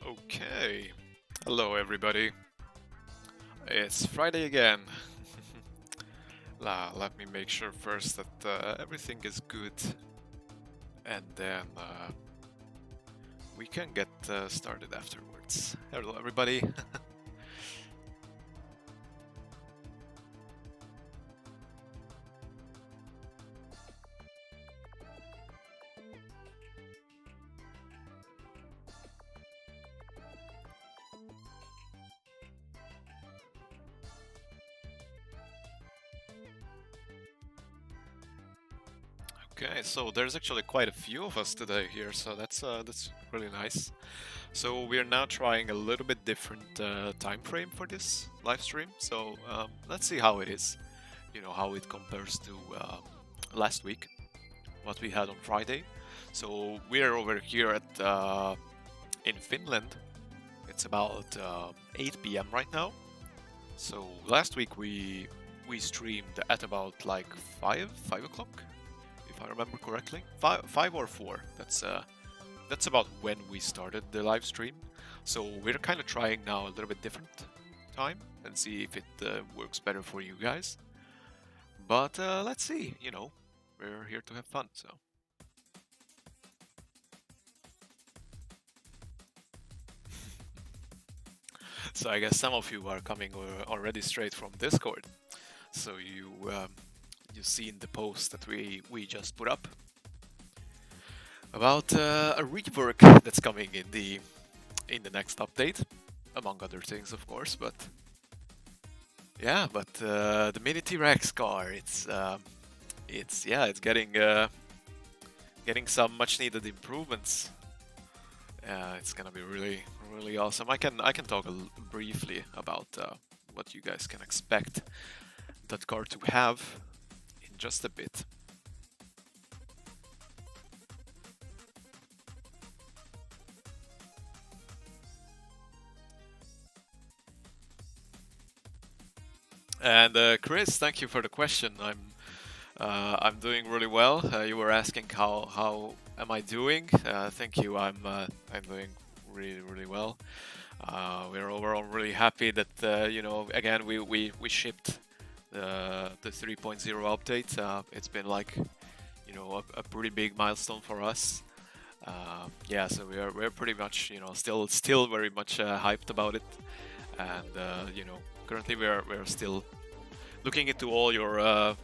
Okay. Hello, everybody. It's Friday again. Let me make sure first that everything is good, and then we can get started afterwards. Hello, everybody. Okay, so there's actually quite a few of us today here, so that's really nice. So we're now trying a little bit different time frame for this live stream. So let's see how it is. You know how it compares to last week, what we had on Friday. So we're over here at in Finland. It's about 8 p.m. right now. So last week we streamed at about like 5 o'clock, if I remember correctly. 5 or 4. That's about when we started the live stream. So we're kind of trying now a little bit different time and see if it works better for you guys. But let's see. You know, we're here to have fun. So. So I guess some of you are coming already straight from Discord. So you seen the post that we just put up about a rework that's coming in the next update, among other things, of course. But yeah, the mini T-Rex car, it's getting some much needed improvements. It's gonna be really awesome. I can talk briefly about what you guys can expect that car to have in just a bit. And Chris, thank you for the question. I'm doing really well. You were asking how am I doing? Thank you. I'm doing really well. We're overall really happy that you know, again we shipped the 3.0 update. It's been like, you know, a pretty big milestone for us. Yeah, so we're pretty much, you know, still very much hyped about it, and you know, currently we're still looking into all your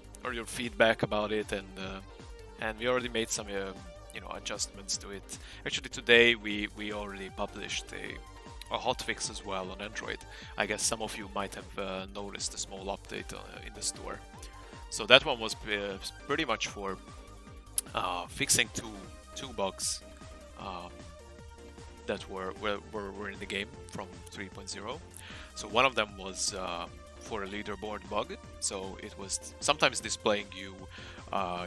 feedback about it, and we already made some you know, adjustments to it. Actually, today we already published a hotfix as well on Android. I guess some of you might have noticed a small update in the store. So that one was pretty much for fixing two bugs that were in the game from 3.0. So one of them was for a leaderboard bug. So it was sometimes displaying you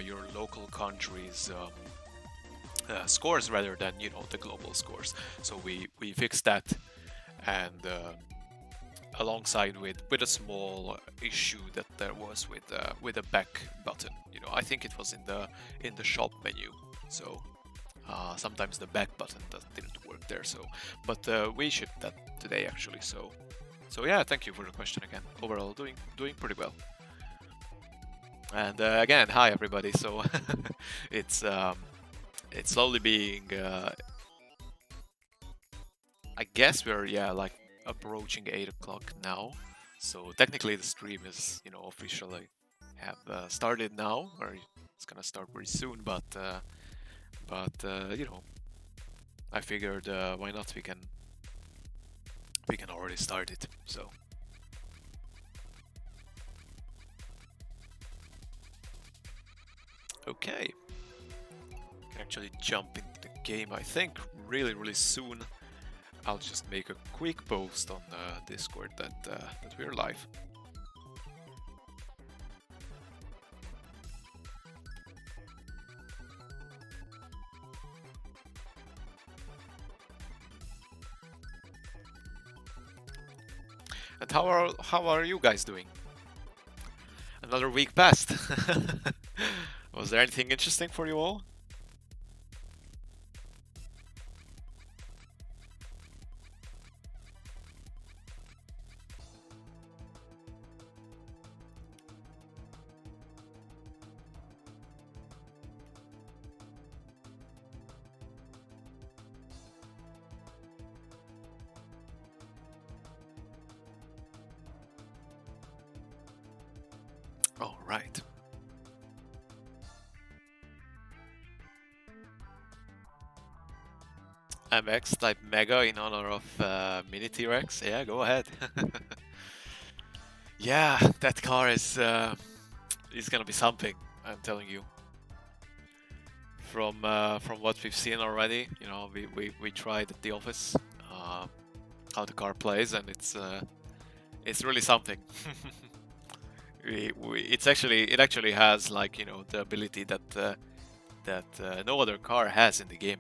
your local country's scores rather than, you know, the global scores. So we fixed that, and alongside with a small issue that there was with a back button. You know, I think it was in the shop menu. So sometimes the back button didn't work there. So, but we shipped that today actually. So yeah, thank you for the question again. Overall, doing pretty well. And again, hi everybody. So it's slowly being. I guess we're, yeah, like approaching 8 o'clock now. So technically the stream is, you know, officially have started now, or it's gonna start very soon. But you know, I figured why not? We can already start it. So. Okay. Can actually jump into the game, I think, really soon. I'll just make a quick post on Discord that we're live. And how are you guys doing? Another week passed. Was there anything interesting for you all? All right. MX type Mega in honor of Mini T-Rex. Yeah, go ahead. Yeah, that car is gonna be something. I'm telling you. From what we've seen already, you know, we tried at the office how the car plays, and it's really something. It actually has, like, you know, the ability that no other car has in the game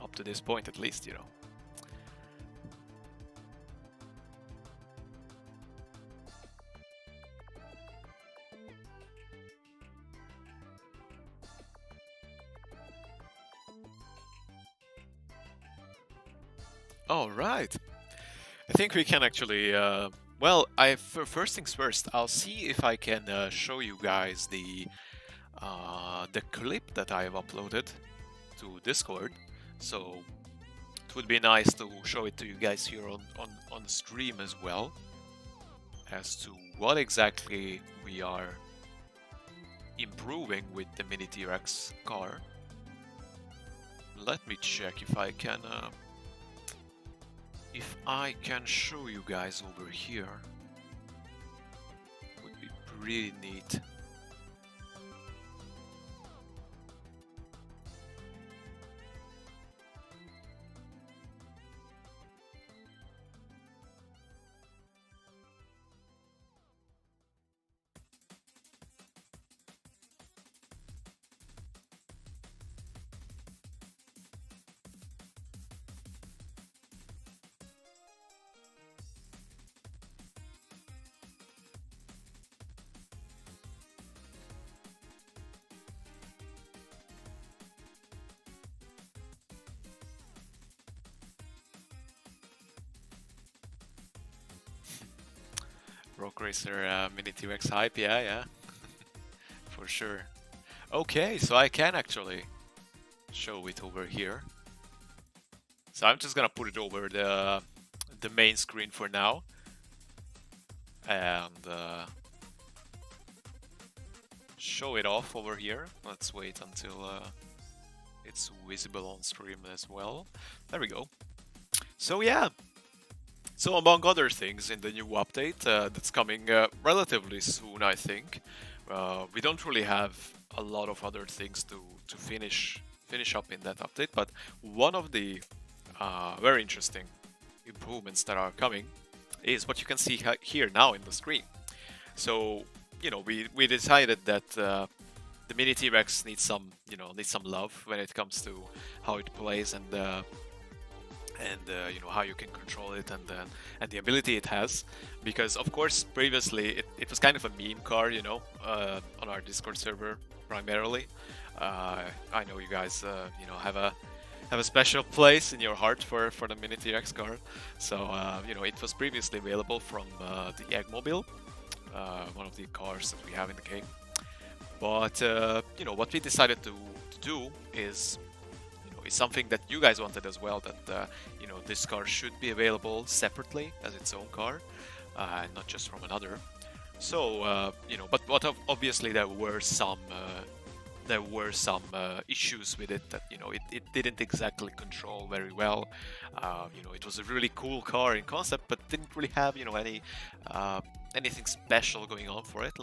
up to this point, at least, you know. All right. I think we can actually. Well, first things first. I'll see if I can show you guys the clip that I have uploaded to Discord. So it would be nice to show it to you guys here on stream as well, as to what exactly we are improving with the Mini T-Rex car. Let me check if I can. If I can show you guys over here, would be pretty neat. Rock Racer Mini T-Rex hype, yeah. For sure. Okay, so I can actually show it over here. So I'm just gonna put it over the main screen for now, and show it off over here. Let's wait until it's visible on stream as well. There we go. So yeah. So among other things in the new update that's coming relatively soon, I think, we don't really have a lot of other things to finish up in that update, but one of the very interesting improvements that are coming is what you can see here now in the screen. So, you know, we decided that the Mini T-Rex needs some love when it comes to how it plays and you know, how you can control it and the ability it has, because of course previously it was kind of a meme car, you know, on our Discord server primarily. I know you guys you know, have a special place in your heart for the Mini T-Rex car. So you know, it was previously available from the Eggmobile, one of the cars that we have in the game. But you know, what we decided to do is something that you guys wanted as well, that you know, this car should be available separately as its own car, not just from another. So you know, but obviously there were some issues with it that, you know, it didn't exactly control very well. You know, it was a really cool car in concept, but didn't really have, you know, anything special going on for it,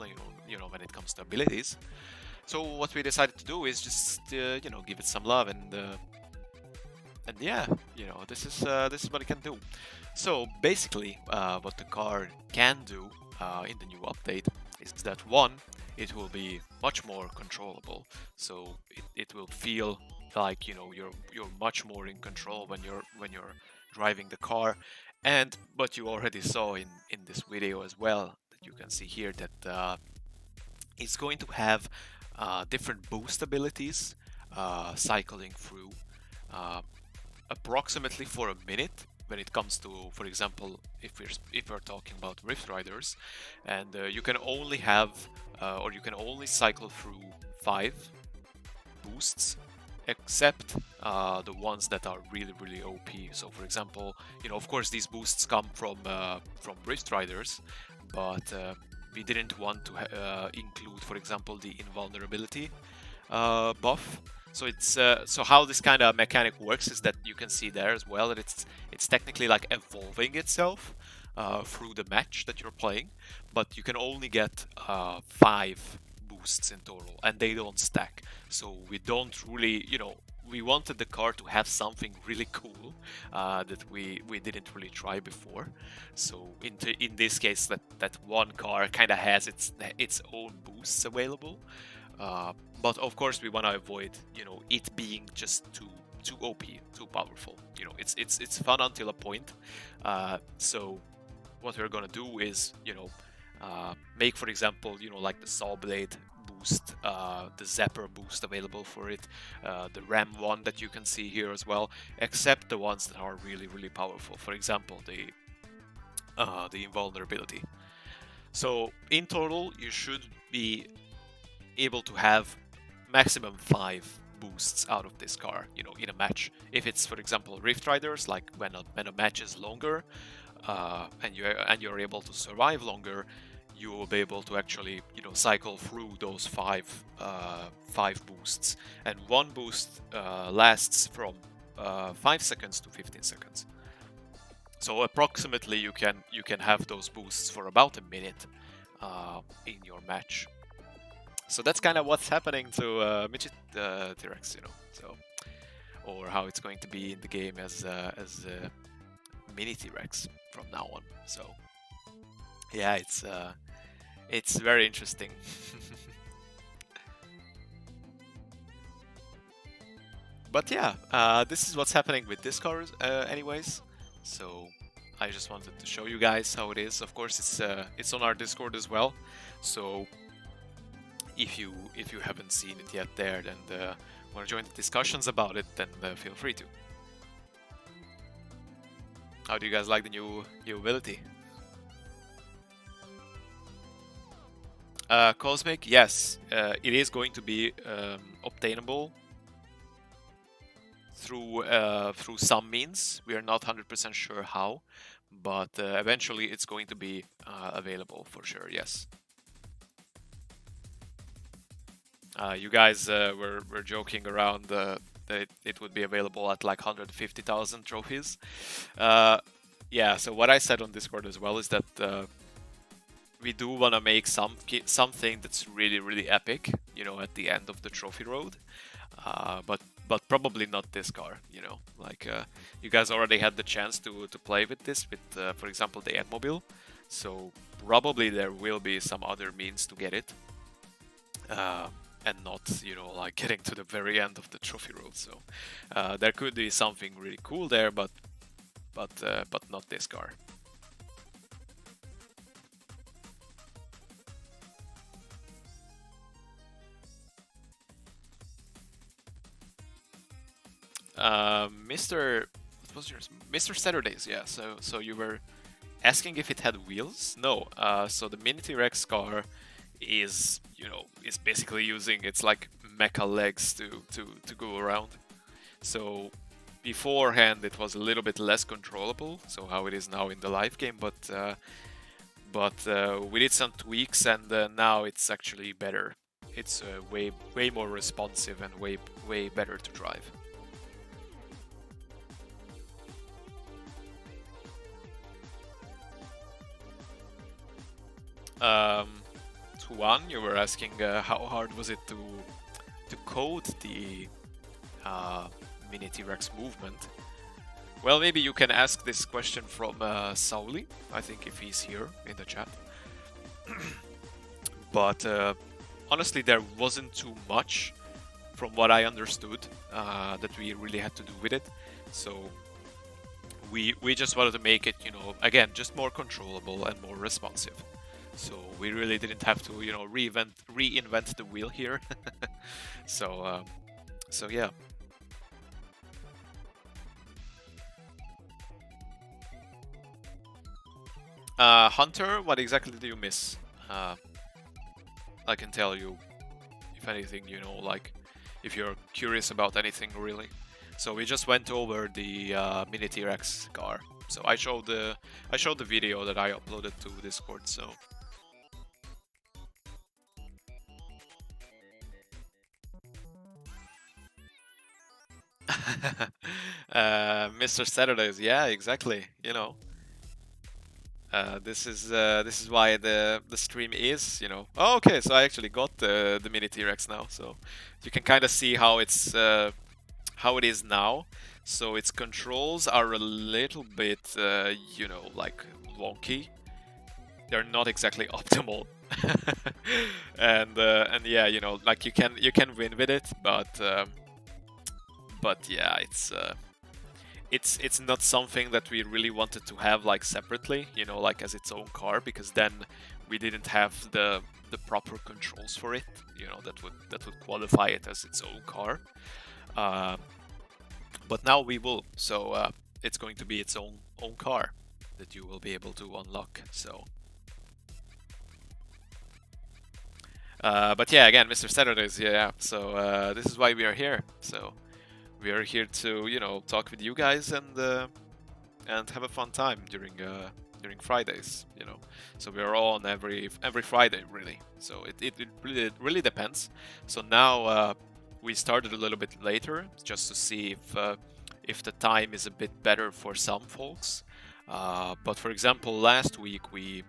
you know, when it comes to abilities. So what we decided to do is just you know, give it some love, and yeah, you know, this is what it can do. So basically, what the car can do in the new update is that, one, it will be much more controllable. So it will feel like, you know, you're much more in control when you're driving the car. And what you already saw in this video as well, that you can see here, that it's going to have different boost abilities cycling through approximately for a minute when it comes to, for example, if we're talking about Rift Riders, and you can only have or you can only cycle through 5 boosts, except the ones that are really OP. So for example, you know, of course these boosts come from Rift Riders, but we didn't want to include, for example, the invulnerability buff. So it's so how this kind of mechanic works is that you can see there as well that it's technically like evolving itself through the match that you're playing, but you can only get 5 boosts in total, and they don't stack. So we don't really, we wanted the car to have something really cool that we didn't really try before. So in this case, that one car kind of has its own boosts available. But of course, we want to avoid, it being just too OP, too powerful. It's fun until a point. So what we're gonna do is, make, for example, like the saw blade boost, the zapper boost available for it, the ram one that you can see here as well, except the ones that are really, really powerful. For example, the invulnerability. So in total, you should be able to have maximum 5 boosts out of this car, in a match. If it's, for example, Rift Riders, like when a match is longer, and you're able to survive longer, you will be able to actually, cycle through those 5 boosts, and one boost lasts from 5 seconds to 15 seconds. So approximately you can have those boosts for about a minute in your match. So that's kind of what's happening to Midget T-Rex, so, or how it's going to be in the game as mini T-Rex from now on. So yeah, it's very interesting. But yeah, this is what's happening with this car, anyways. So I just wanted to show you guys how it is. Of course, it's on our Discord as well. So if you haven't seen it yet there, then want to join the discussions about it, then feel free to. How do you guys like the new ability? Cosmic, yes, it is going to be obtainable through some means. We are not 100% sure how, but eventually it's going to be available for sure. Yes. You guys were joking around that it would be available at like 150,000 trophies. Yeah, so what I said on Discord as well is that we do want to make something that's really, really epic, at the end of the trophy road. But probably not this car, like you guys already had the chance to play with this with, for example, the Edmobile. So probably there will be some other means to get it. And not, like getting to the very end of the trophy road. So there could be something really cool there, but not this car. Mr. Saturdays, yeah. So you were asking if it had wheels? No. So the Mini T-Rex car is basically using its like mecha legs to go around. So beforehand it was a little bit less controllable, so how it is now in the live game, but we did some tweaks, and now it's actually better. It's way more responsive and way better to drive. One, you were asking how hard was it to code the Mini T-Rex movement. Well, maybe you can ask this question from Sauli, I think, if he's here in the chat. But honestly, there wasn't too much, from what I understood, that we really had to do with it. So we just wanted to make it, again, just more controllable and more responsive. So we really didn't have to, reinvent the wheel here. So yeah. Hunter, what exactly do you miss? I can tell you, if anything, like if you're curious about anything really. So we just went over the Mini T-Rex car. So I showed the video that I uploaded to Discord. So Mr. Saturdays, yeah, exactly. You know, this is why the stream is. You know. Oh, okay, so I actually got the mini T-Rex now, so you can kind of see how it is now. So its controls are a little bit, you know, like wonky. They're not exactly optimal. And yeah, you know, like you can win with it, but yeah, it's not something that we really wanted to have like separately, you know, like as its own car, because then we didn't have the proper controls for it, you know, that would qualify it as its own car. Uh, but now we will, so it's going to be its own car that you will be able to unlock. So. But yeah, again, Mr. Saturdays, yeah. So this is why we are here. So we are here to, you know, talk with you guys and have a fun time during Fridays, you know. So we are on every Friday, really. So it really depends. So now we started a little bit later just to see if the time is a bit better for some folks. But for example, last week we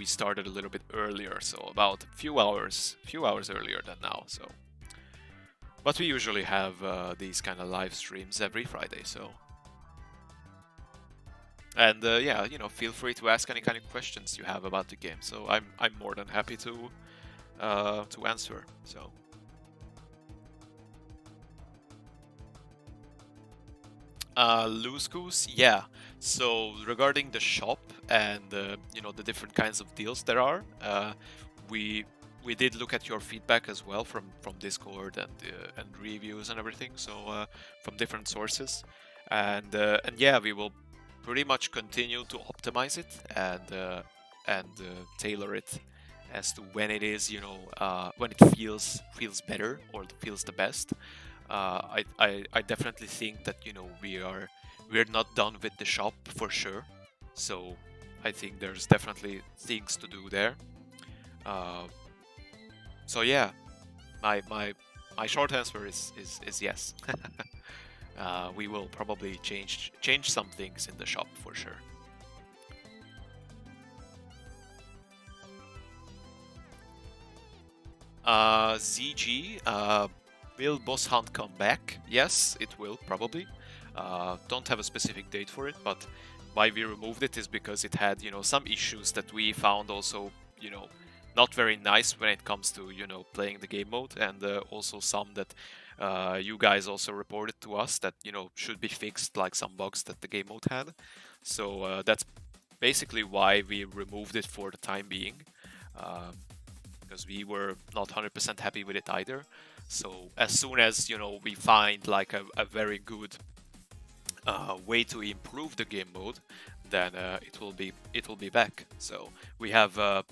started a little bit earlier, so about a few hours earlier than now. So, but we usually have these kind of live streams every Friday. So, and yeah, you know, feel free to ask any kind of questions you have about the game. So I'm more than happy to answer. So. Loose Goose, yeah. So regarding the shop and you know, the different kinds of deals there are, we we did look at your feedback as well from Discord and reviews and everything. So from different sources, and yeah, we will pretty much continue to optimize it and tailor it as to when it is, you know, when it feels better or feels the best. I definitely think that, you know, we're not done with the shop for sure. So I think there's definitely things to do there. Uh, so yeah, my short answer is yes. We will probably change some things in the shop for sure. ZG, will Boss Hunt come back? Yes, it will probably. Don't have a specific date for it, but why we removed it is because it had, you know, some issues that we found also, you know, not very nice when it comes to, you know, playing the game mode, and also some that you guys also reported to us that, you know, should be fixed, like some bugs that the game mode had. So that's basically why we removed it for the time being. Because we were not 100% happy with it either. So as soon as, you know, we find like a very good way to improve the game mode, then it will be back. So we have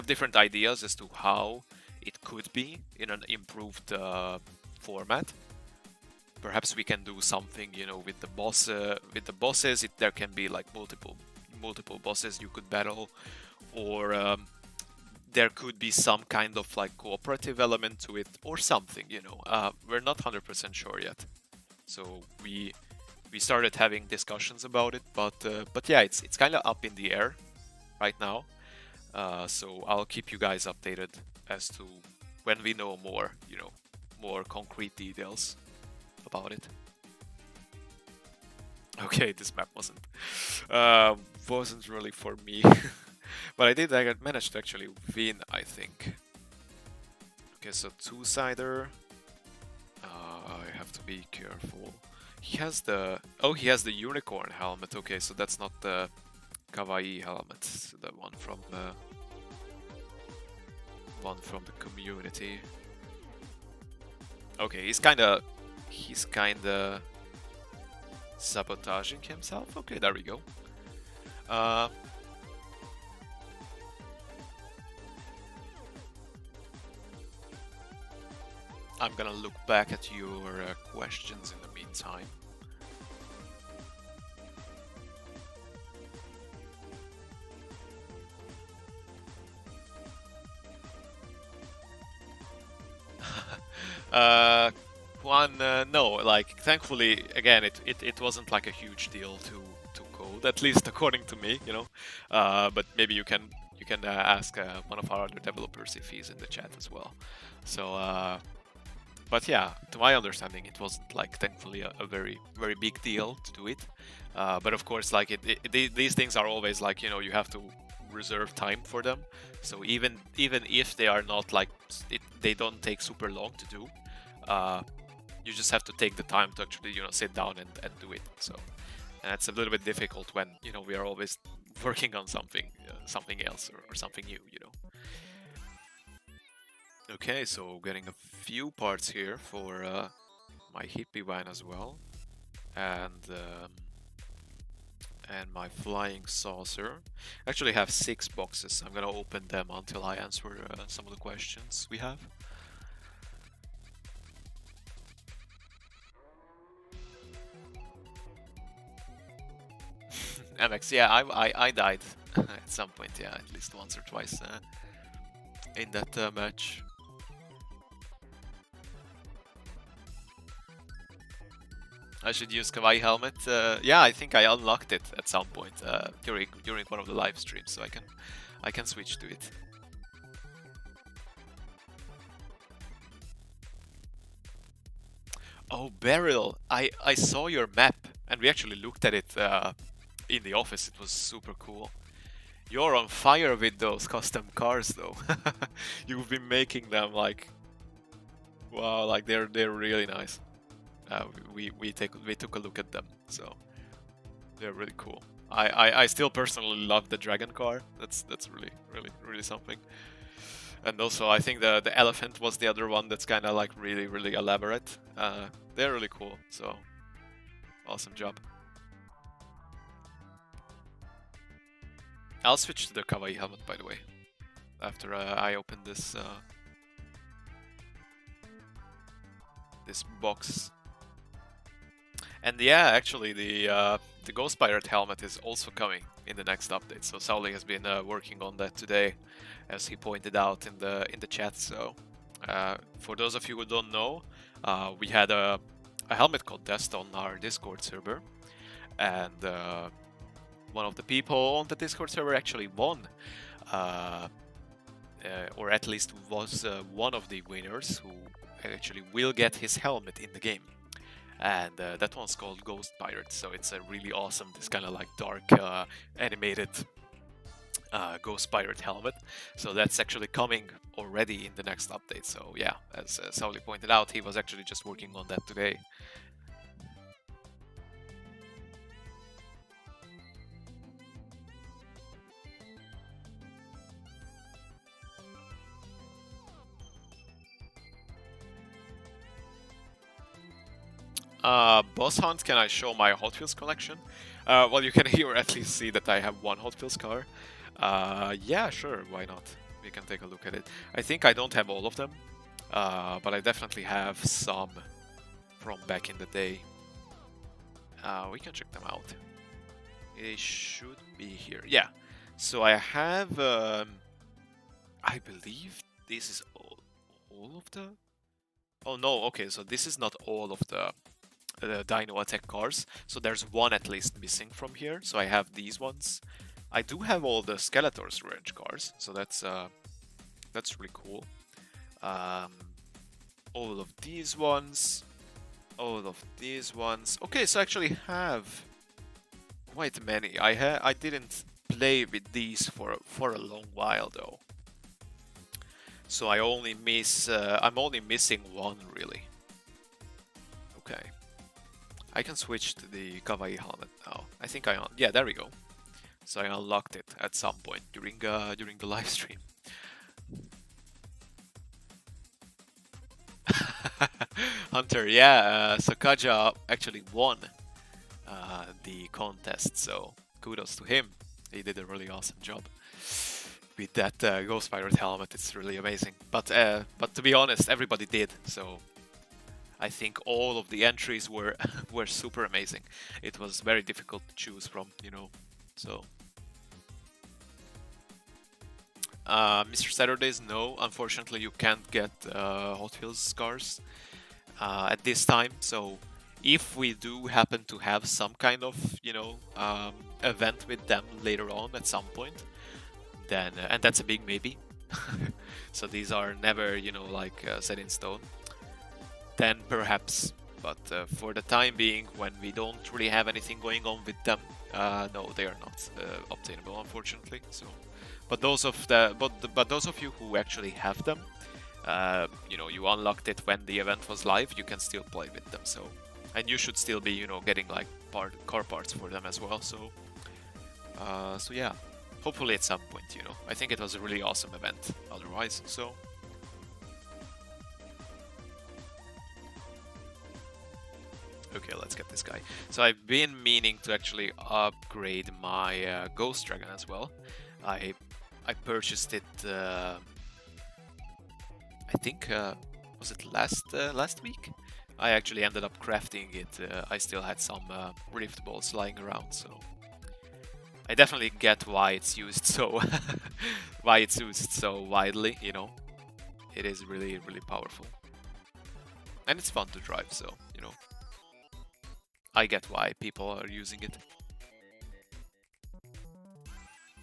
different ideas as to how it could be in an improved format. Perhaps we can do something, you know, with the bosses. There can be like multiple bosses you could battle, or there could be some kind of like cooperative element to it or something, you know. We're not 100% sure yet. So we started having discussions about it, but yeah, it's kind of up in the air right now. So I'll keep you guys updated as to when we know more, you know, more concrete details about it. Okay, this map wasn't really for me. But I managed to actually win, I think. Okay, so two-sider. I have to be careful. He has the unicorn helmet. Okay, so that's not the kawaii helmet. The one from the community. Okay, he's kinda sabotaging himself. Okay, there we go. I'm gonna look back at your questions in the meantime. one, no. Like, thankfully, again, it wasn't like a huge deal to code, at least according to me, you know. But maybe you can ask one of our other developers if he's in the chat as well. So, but yeah, to my understanding, it wasn't like thankfully a very big deal to do it. But of course, like these things are always like, you know, you have to reserve time for them. So even if they are not like they don't take super long to do, you just have to take the time to actually, you know, sit down and do it. So and it's a little bit difficult when, you know, we are always working on something else or something new, you know. Okay, so getting a few parts here for my hippie van as well, and my flying saucer. I actually have 6 boxes. I'm gonna open them until I answer some of the questions we have. MX, yeah, I died at some point, yeah, at least once or twice in that match. I should use Kawaii helmet. Yeah, I think I unlocked it at some point during one of the live streams, so I can switch to it. Oh, Beryl, I saw your map, and we actually looked at it in the office. It was super cool. You're on fire with those custom cars, though. You've been making them like, wow, like they're really nice. We took a look at them, so they're really cool. I still personally love the dragon car. That's really something. And also I think the elephant was the other one that's kind of like really elaborate. They're really cool. So awesome job. I'll switch to the Kawaii helmet, by the way, after I open this this box. And yeah, actually, the Ghost Pirate helmet is also coming in the next update. So Sauli has been working on that today, as he pointed out in the chat. So for those of you who don't know, we had a helmet contest on our Discord server, and one of the people on the Discord server actually won, or at least was one of the winners who actually will get his helmet in the game. And that one's called Ghost Pirate, so it's a really awesome, this kind of like dark animated Ghost Pirate helmet. So that's actually coming already in the next update. So yeah, as Sauli pointed out, he was actually just working on that today. Boss hunt, can I show my Hot Wheels collection? Well, you can here at least see that I have one Hot Wheels car. Yeah, sure, why not? We can take a look at it. I think I don't have all of them, but I definitely have some from back in the day. We can check them out. It should be here. Yeah, so I have, I believe this is all of the... Oh no, okay, so this is not all of the Dino Attack cars. So there's one at least missing from here. So I have these ones. I do have all the Skeletor's Revenge cars, so that's really cool. All of these ones, all of these ones. Okay, so I actually have quite many. I didn't play with these for a long while though. So I only miss. I'm only missing one really. Okay. I can switch to the Kawaii helmet now. I think yeah, there we go. So I unlocked it at some point during the live stream. Hunter, yeah, Sakaja actually won the contest, so kudos to him. He did a really awesome job with that Ghost Pirate helmet. It's really amazing. But to be honest, everybody did, so I think all of the entries were were super amazing. It was very difficult to choose from, you know. So Mr. Saturdays, no, unfortunately you can't get Hot Wheels cars. at this time. So if we do happen to have some kind of, event with them later on at some point, then and that's a big maybe. So these are never, set in stone. Then perhaps, but for the time being, when we don't really have anything going on with them, no, they are not obtainable, unfortunately. So, but those of you who actually have them, you unlocked it when the event was live, you can still play with them. So, and you should still be, getting like car parts for them as well. So, so yeah, hopefully at some point, I think it was a really awesome event. Otherwise, so. Okay, let's get this guy. So I've been meaning to actually upgrade my Ghost Dragon as well. I purchased it. I think was it last week? I actually ended up crafting it. I still had some rift balls lying around, so I definitely get why it's used so widely. It is really powerful, and it's fun to drive. So I get why people are using it.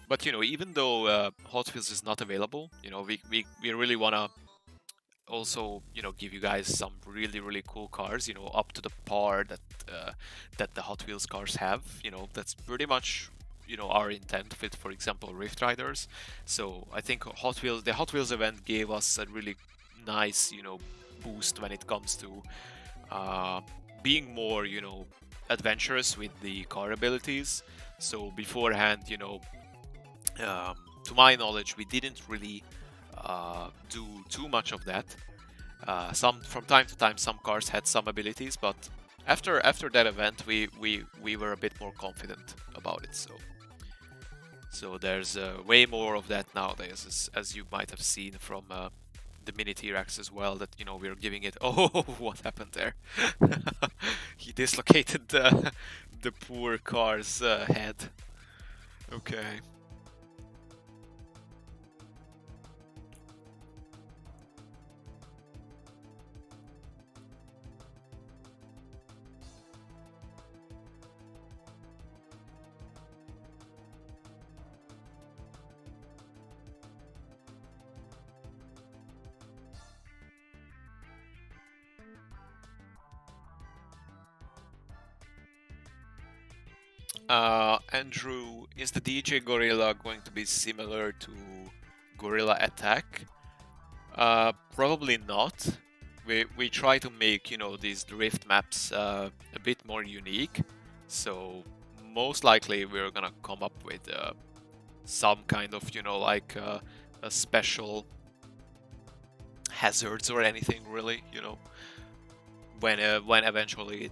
But even though Hot Wheels is not available, we really wanna also give you guys some really cool cars, up to the par that the Hot Wheels cars have. That's pretty much our intent with, for example, Rift Riders. So I think the Hot Wheels event gave us a really nice boost when it comes to being more adventurous with the car abilities. So beforehand, to my knowledge, we didn't really do too much of that. From time to time, some cars had some abilities, but after that event, we were a bit more confident about it. So there's way more of that nowadays, as you might have seen from the mini T-Rex as well, that we're giving it. Oh, what happened there? He dislocated the poor car's head. Okay. Andrew, is the DJ Gorilla going to be similar to Gorilla Attack? Probably not. We try to make these drift maps a bit more unique. So most likely we're gonna come up with some kind of a special hazards or anything really. When eventually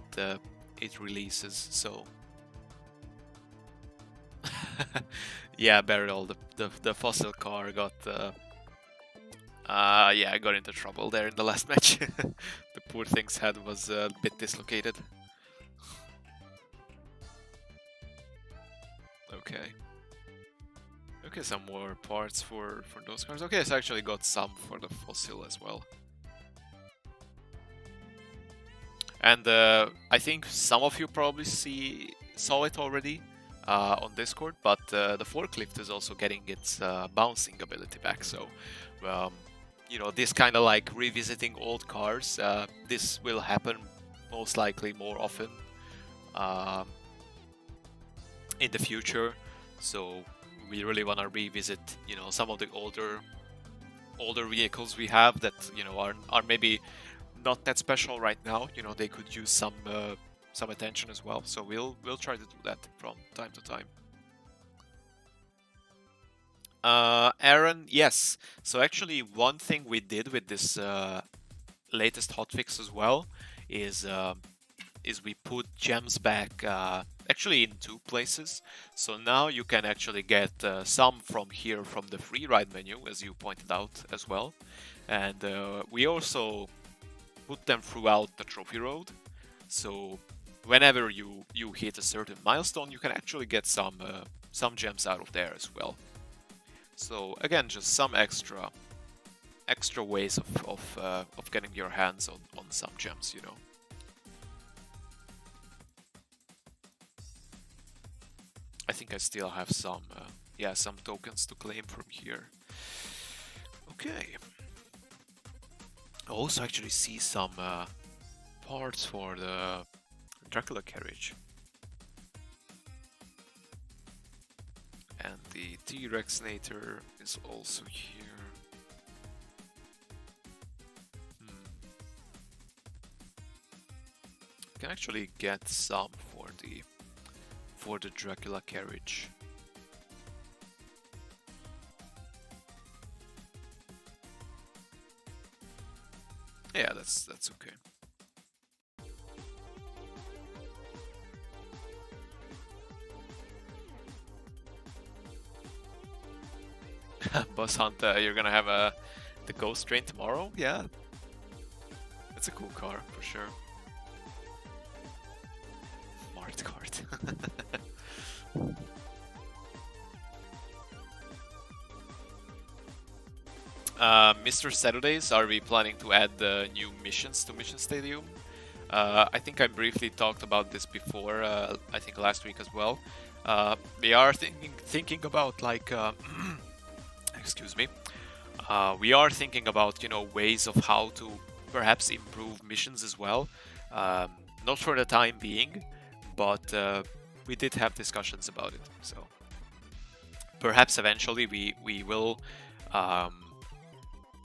it releases. So. Yeah, Beryl, the fossil car got got into trouble there in the last match. The poor thing's head was a bit dislocated. Okay. Okay, some more parts for those cars. Okay, so I actually got some for the fossil as well. And I think some of you probably saw it already on Discord, but the Forklift is also getting its bouncing ability back. So, this kind of like revisiting old cars, this will happen most likely more often in the future. So we really want to revisit, some of the older vehicles we have that are maybe not that special right now. They could use some attention as well. So we'll try to do that from time to time. Aaron, yes. So actually, one thing we did with this latest hotfix as well is we put gems back actually in 2 places. So now you can actually get some from here from the free ride menu, as you pointed out as well. And we also put them throughout the trophy road. So whenever you hit a certain milestone, you can actually get some gems out of there as well. So again, just some extra extra ways of getting your hands on some gems, you know. I think I still have some, yeah, some tokens to claim from here. Okay. I also actually see some parts for the Dracula carriage. And the T-Rex Nator is also here. Can actually get some for the Dracula carriage. Yeah, that's okay. Boss Hunt, you're gonna have the Ghost Train tomorrow? Yeah, it's a cool car for sure. Smart card. Mr. Saturdays, are we planning to add new missions to Mission Stadium? I think I briefly talked about this before, I think last week as well. We are thinking about like, excuse me, we are thinking about, you know, ways of how to perhaps improve missions as well. Not for the time being, but we did have discussions about it. So perhaps eventually we will,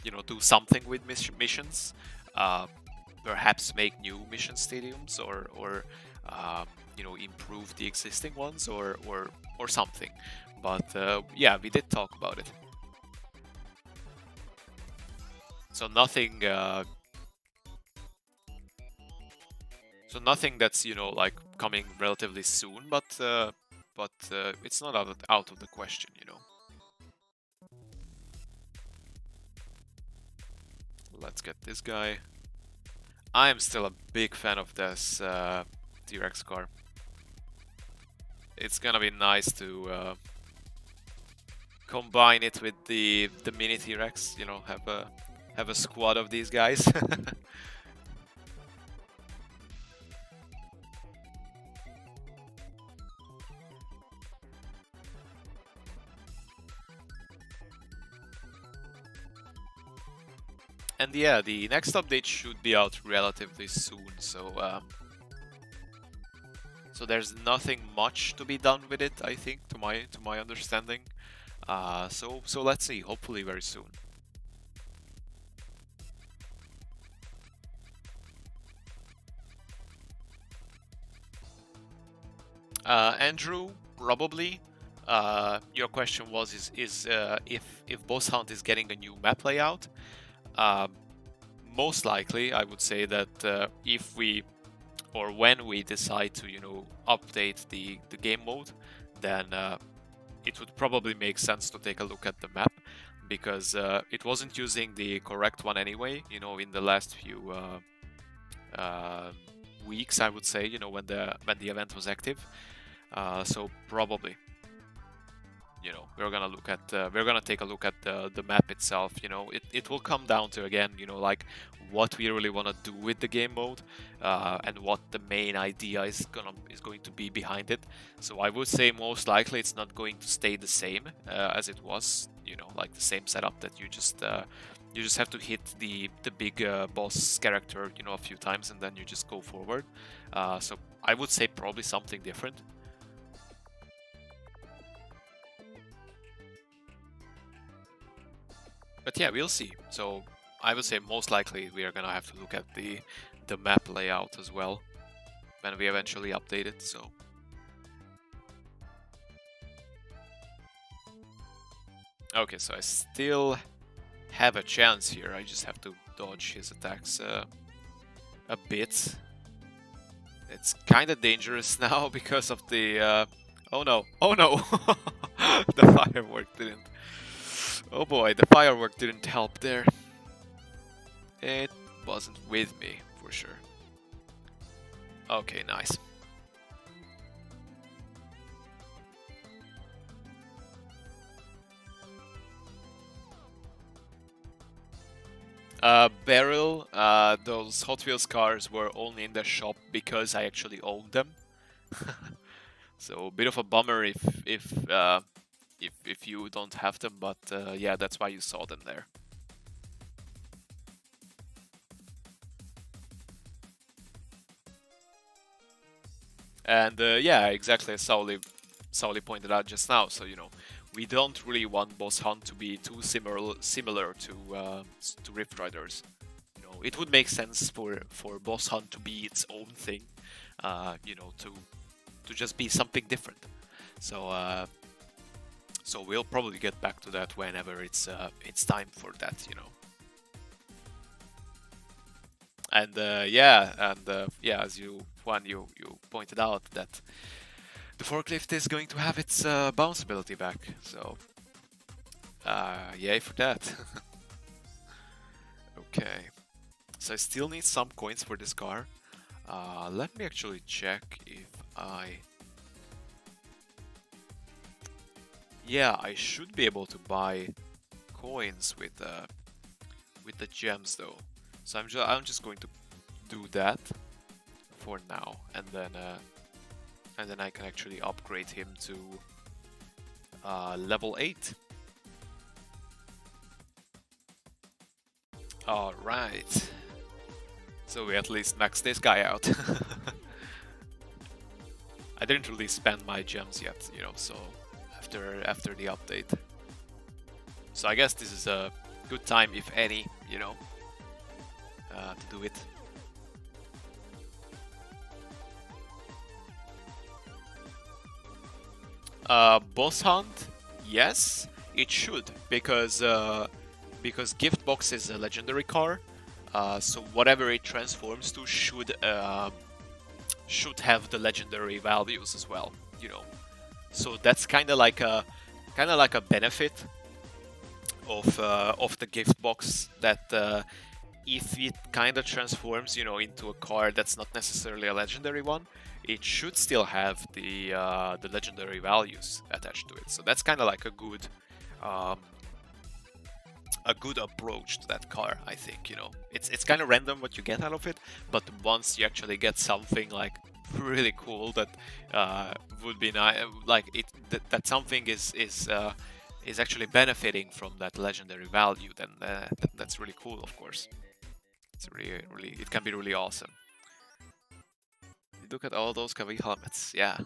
you know, do something with missions. Perhaps make new mission stadiums, or you know, improve the existing ones, or something. But yeah, we did talk about it. So nothing. So nothing that's, you know, like coming relatively soon, but it's not out of the question, you know. Let's get this guy. I am still a big fan of this T-Rex car. It's gonna be nice to combine it with the mini T-Rex, you know, have a squad of these guys. And yeah, the next update should be out relatively soon, so so there's nothing much to be done with it, I think, to my understanding. So let's see, hopefully very soon. Andrew, probably. Your question was is if Boss Hunt is getting a new map layout. Most likely, I would say that if we, or when we decide to, you know, update the game mode, then it would probably make sense to take a look at the map, because it wasn't using the correct one anyway, you know, in the last few weeks, I would say, you know, when the event was active. So probably, you know, we're gonna take a look at the map itself. You know, it will come down to, again, you know, like what we really want to do with the game mode, and what the main idea is going to be behind it. So I would say most likely it's not going to stay the same as it was, you know, like the same setup that you just have to hit the big boss character, you know, a few times, and then you just go forward. So I would say probably something different. But yeah, we'll see. So I would say most likely we are gonna have to look at the map layout as well when we eventually update it. So okay, so I still have a chance here. I just have to dodge his attacks a bit. It's kind of dangerous now because of the oh no, oh no. The firework didn't. Oh boy, the firework didn't help there. It wasn't with me, for sure. Okay, nice. Beryl, those Hot Wheels cars were only in the shop because I actually owned them. So a bit of a bummer if you don't have them, but yeah, that's why you saw them there. And yeah, exactly as Sauli pointed out just now. So we don't really want Boss Hunt to be too similar to Rift Riders. It would make sense for Boss Hunt to be its own thing. To just be something different. So so we'll probably get back to that whenever it's time for that. And yeah, as you pointed out that the forklift is going to have its bounce ability back. So yay for that. Okay, so I still need some coins for this car. Let me actually check if yeah, I should be able to buy coins with the gems though. So I'm just going to do that for now, and then I can actually upgrade him to level 8. All right. So we at least maxed this guy out. I didn't really spend my gems yet, so after the update. So I guess this is a good time, if any, to do it. Boss Hunt, yes, it should, because Gift Box is a legendary car, so whatever it transforms to should have the legendary values as well, So that's kind of like a benefit of the Gift Box, that if it kind of transforms, into a car that's not necessarily a legendary one, it should still have the legendary values attached to it. So that's kind of like a good approach to that car, I think. It's kind of random what you get out of it, but once you actually get something like really cool that would be nice, like that something is actually benefiting from that legendary value, then that's really cool, of course. It's really it can be really awesome. Look at all those Kavi helmets, yeah.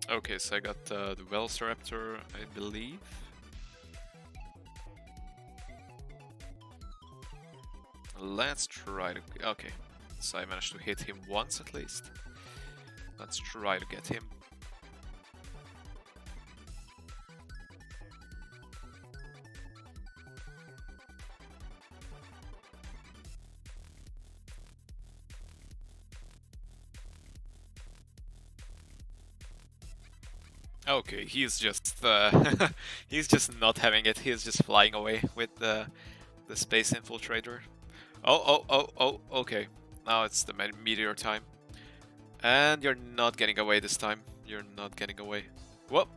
Okay, so I got the Velociraptor, I believe. Let's try to... Okay, so I managed to hit him once at least. Let's try to get him. Okay, he's just he's just not having it. He's just flying away with the space infiltrator. Oh, okay. Now it's the meteor time. And you're not getting away this time. You're not getting away. What?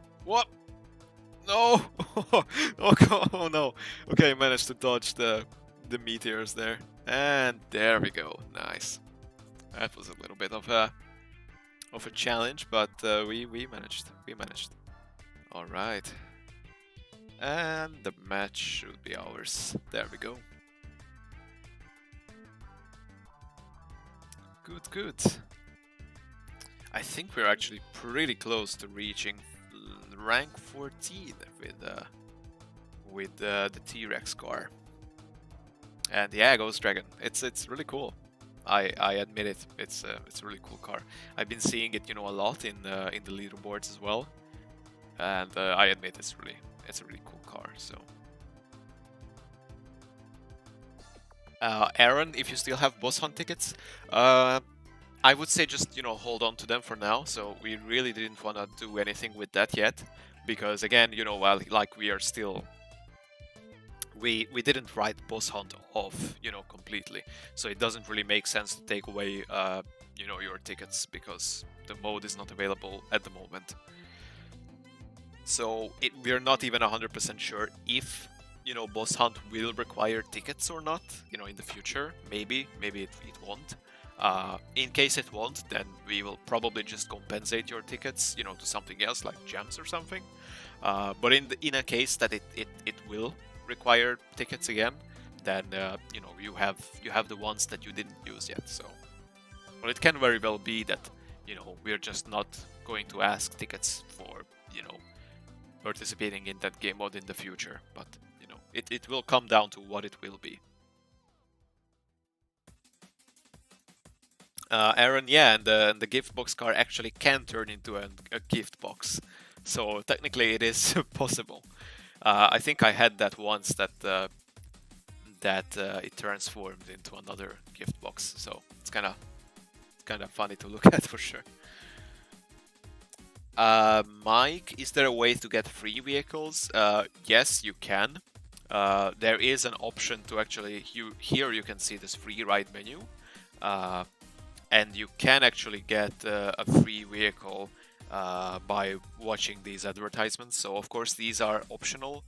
No! Oh no. Okay, I managed to dodge the meteors there. And there we go. Nice. That was a little bit of a challenge, but we managed. All right. And the match should be ours. There we go. Good. I think we're actually pretty close to reaching rank 14 with the T-Rex car. And yeah, Ghost Dragon. It's really cool. I admit it. It's a really cool car. I've been seeing it, a lot in the leaderboards as well. And I admit it's a really cool car. So, Aaron, if you still have Boss Hunt tickets, I would say just hold on to them for now. So we really didn't want to do anything with that yet. because again, you know, while like we are still, we didn't write boss hunt off, you know, completely, so it doesn't really make sense to take away you know, your tickets, because the mode is not available at the moment. So we're not even 100% sure if, you know, boss hunt will require tickets or not, you know, in the future. Maybe it won't. In case it won't, then we will probably just compensate your tickets, you know, to something else like gems or something. But in a case that it will require tickets again, then you know, you have the ones that you didn't use yet. So, well, it can very well be that, you know, we're just not going to ask tickets for, you know, participating in that game mode in the future. But, you know, it will come down to what it will be. Aaron, yeah, and the gift box car actually can turn into a gift box, so technically it is possible. I think I had that once, that it transformed into another gift box, so it's kind of funny to look at for sure. Mike, is there a way to get free vehicles? Yes, you can. There is an option to actually, here you can see this free ride menu. And you can actually get a free vehicle by watching these advertisements. So of course these are optional,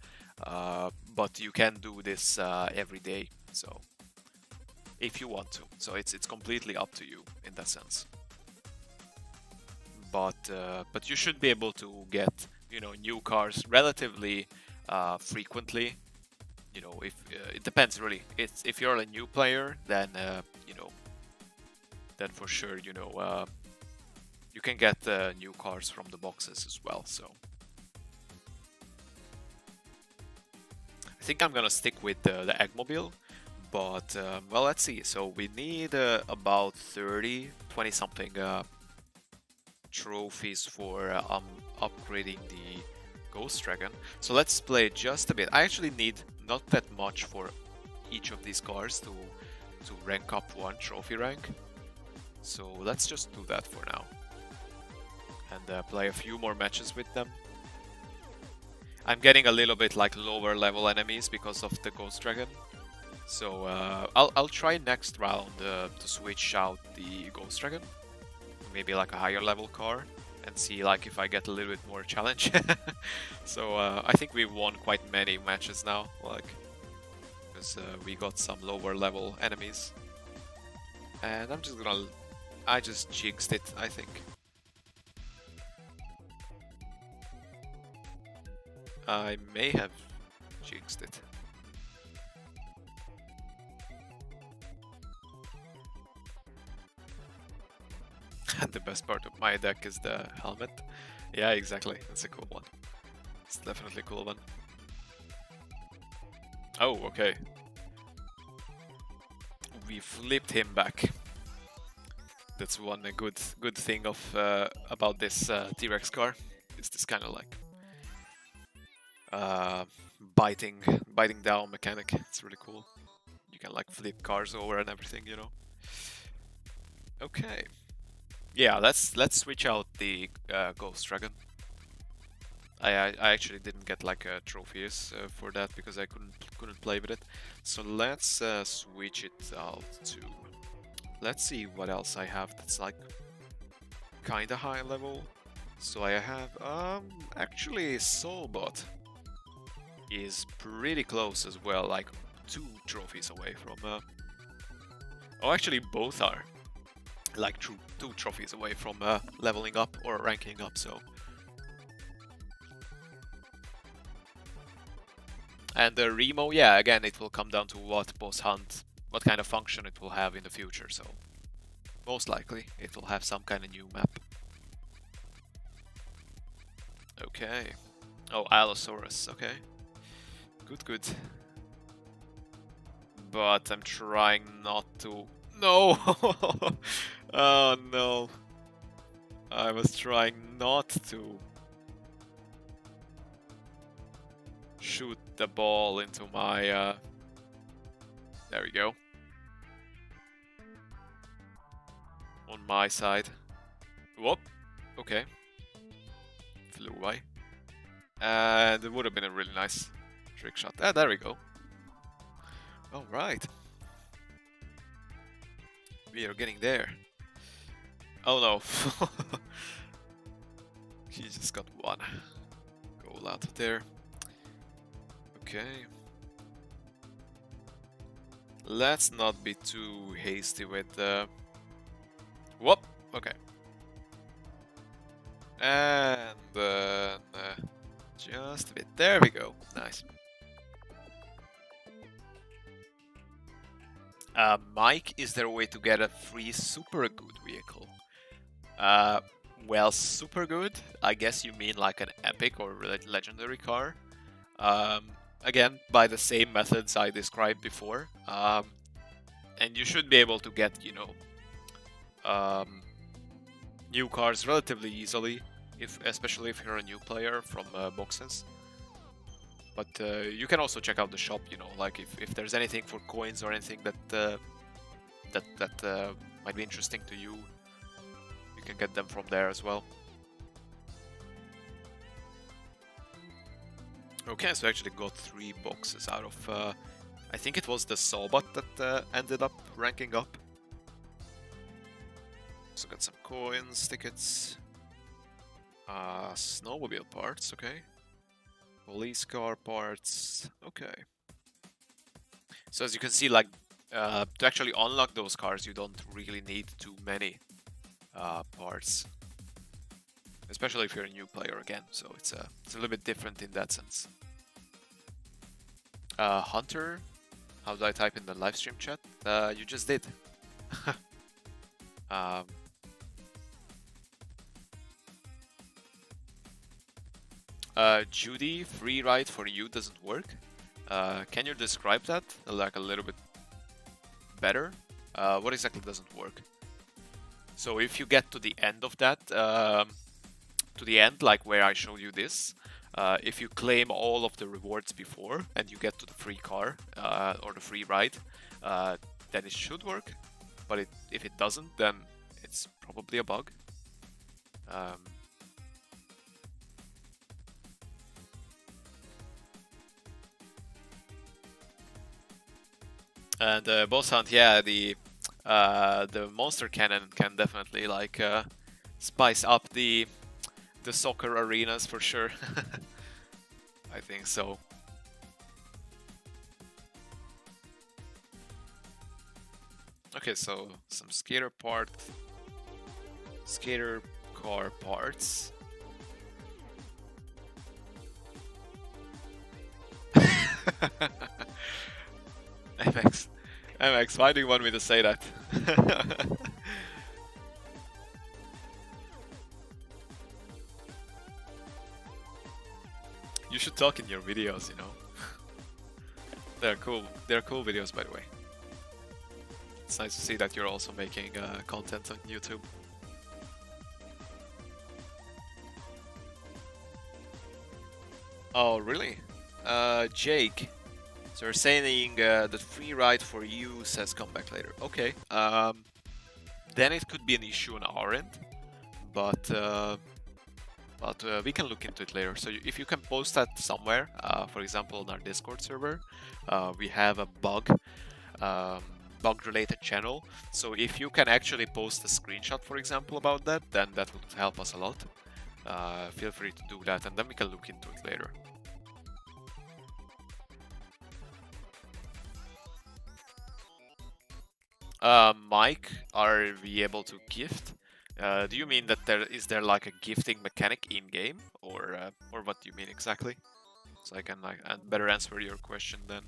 but you can do this every day. So if you want to, so it's completely up to you in that sense. But you should be able to get, you know, new cars relatively frequently. You know, if it depends really. If you're a new player, then you know, then for sure, you know, you can get new cars from the boxes as well. So I think I'm gonna stick with the Eggmobile, but well, let's see. So we need about 20 something trophies for upgrading the Ghost Dragon. So let's play just a bit. I actually need not that much for each of these cars to rank up one trophy rank. So let's just do that for now. And play a few more matches with them. I'm getting a little bit like lower level enemies because of the Ghost Dragon. So I'll try next round to switch out the Ghost Dragon. Maybe like a higher level car. And see like if I get a little bit more challenge. So I think we won quite many matches now. Like, because we got some lower level enemies. And I'm just gonna... I just jinxed it, I think. I may have jinxed it. And the best part of my deck is the helmet. Yeah, exactly. That's a cool one. It's definitely a cool one. Oh, okay. We flipped him back. That's one good thing of about this T-Rex car. It's this kind of like biting down mechanic. It's really cool. You can like flip cars over and everything, you know. Okay. Yeah, let's switch out the Ghost Dragon. I actually didn't get like trophies for that because I couldn't play with it. So let's switch it out to... Let's see what else I have that's like kinda high level. So I have actually Soulbot is pretty close as well, like 2 trophies away from oh, actually both are like 2 trophies away from leveling up or ranking up, so. And the Remo, yeah, again, it will come down to what boss hunt, what kind of function it will have in the future, so most likely it will have some kind of new map. Okay. Oh, Allosaurus, okay. Good. But I'm trying not to... No! Oh no. I was trying not to shoot the ball into my... There we go. On my side. Whoop. Okay. Flew away. And it would have been a really nice trick shot. Ah, there we go. All right. We are getting there. Oh no. He just got one goal out of there. Okay. Let's not be too hasty with the... Whoop! Okay. And then... just a bit. There we go. Nice. Mike, is there a way to get a free super good vehicle? Well, super good, I guess you mean like an epic or legendary car. Again, by the same methods I described before. And you should be able to get, you know, new cars relatively easily, especially if you're a new player from boxes. But you can also check out the shop, you know, like if there's anything for coins or anything that might be interesting to you, you can get them from there as well. Okay, so I actually got 3 boxes out of, I think it was the Sawbot that ended up ranking up. So got some coins, tickets, snowmobile parts, okay. Police car parts, okay. So as you can see, like, to actually unlock those cars, you don't really need too many parts. Especially if you're a new player again, so it's a little bit different in that sense. Hunter, how do I type in the live stream chat? You just did. Judy, free ride for you doesn't work. Can you describe that like a little bit better? What exactly doesn't work? So if you get to the end of that, to the end, like where I showed you this, if you claim all of the rewards before and you get to the free car or the free ride, then it should work. But if it doesn't, then it's probably a bug. And boss hunt, yeah, the monster cannon can definitely like spice up the soccer arenas for sure. I think so. Okay, so some skater car parts. MX, why do you want me to say that? You should talk in your videos, you know. They're cool videos, by the way. It's nice to see that you're also making content on YouTube. Oh, really? Jake. So you're saying the free ride for you says come back later. Okay. Then it could be an issue on our end, but we can look into it later. So if you can post that somewhere, for example on our Discord server, we have a bug-related channel. So if you can actually post a screenshot, for example, about that, then that would help us a lot. Feel free to do that, and then we can look into it later. Mike, are we able to gift? Do you mean that is there like a gifting mechanic in game, or what do you mean exactly? So I can like better answer your question then.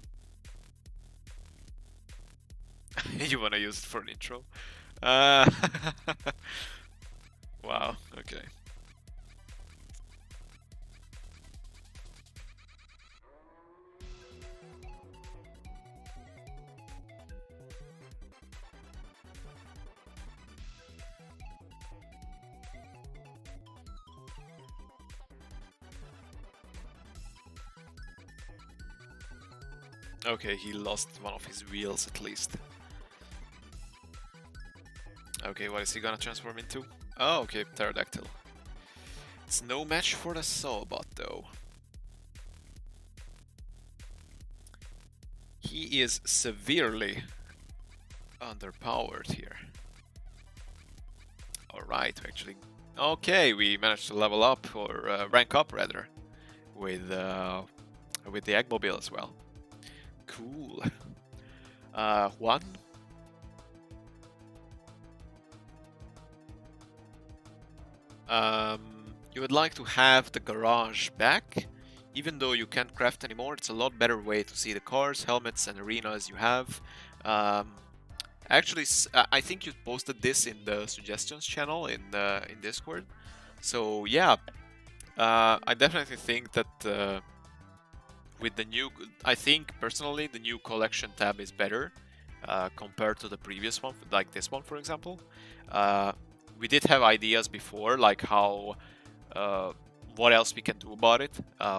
You wanna use it for an intro? Wow. Okay. Okay, he lost one of his wheels at least. Okay, what is he gonna transform into? Oh, okay, pterodactyl. It's no match for the Sawbot though. He is severely underpowered here. Alright, actually. Okay, we managed to level up, or rank up rather, with the Eggmobile as well. Cool. Juan? You would like to have the garage back? Even though you can't craft anymore, it's a lot better way to see the cars, helmets, and arenas you have. Actually, I think you posted this in the suggestions channel in Discord. So yeah, I definitely think that with the new, I think personally the new collection tab is better compared to the previous one, like this one, for example. We did have ideas before, like how what else we can do about it,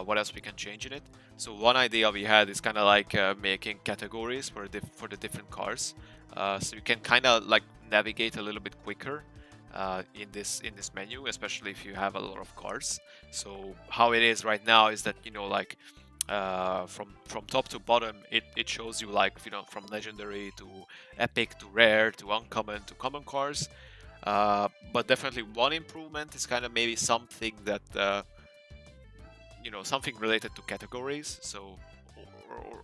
what else we can change in it. So one idea we had is kind of like making categories for the different cars, so you can kind of like navigate a little bit quicker in this menu, especially if you have a lot of cars. So how it is right now is that, you know, like from top to bottom, it shows you, like, you know, from legendary to epic to rare to uncommon to common cars. But definitely one improvement is kind of maybe something that you know, something related to categories, so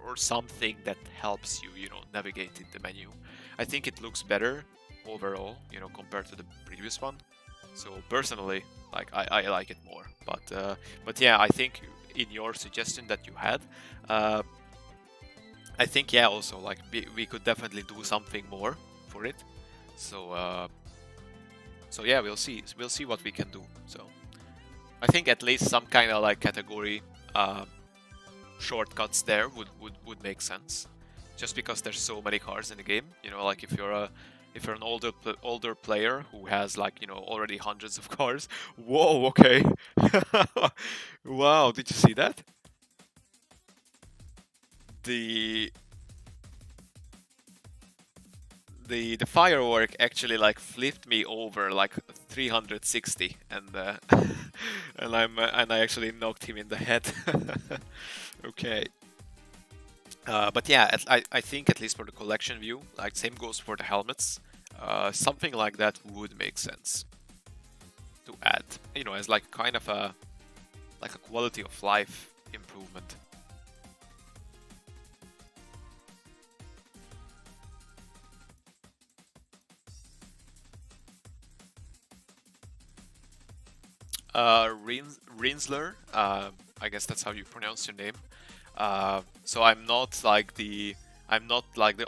or something that helps you, you know, navigate in the menu. I think it looks better overall, you know, compared to the previous one. So personally, like, I like it more. But yeah, I think in your suggestion that you had, I think, yeah, also like we could definitely do something more for it. So so yeah, we'll see what we can do. So I think at least some kind of like category shortcuts there would make sense, just because there's so many cars in the game. You know, like if you're an older player who has, like, you know, already hundreds of cars. Whoa, okay. Wow, did you see that? The firework actually like flipped me over like 360, and and I actually knocked him in the head. Okay. But yeah, I think at least for the collection view, like same goes for the helmets. Something like that would make sense to add, you know, as like kind of a quality of life improvement. Rinsler, I guess that's how you pronounce your name. So I'm not like the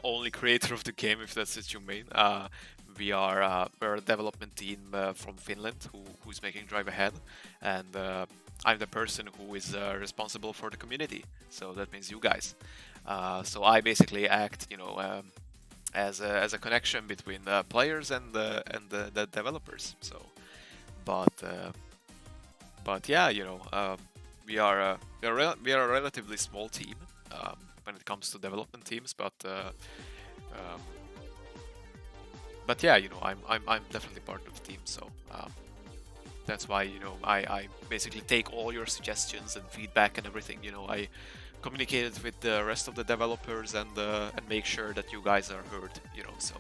only creator of the game, if that's what you mean. We're a development team from Finland who's making Drive Ahead, and I'm the person who is responsible for the community. So that means you guys. So I basically act, you know, as a connection between the players and the developers. So, but yeah, you know, we are a relatively small team when it comes to development teams, but yeah, you know, I'm definitely part of the team, so that's why, you know, I basically take all your suggestions and feedback and everything. You know, I communicate it with the rest of the developers and make sure that you guys are heard. You know, so.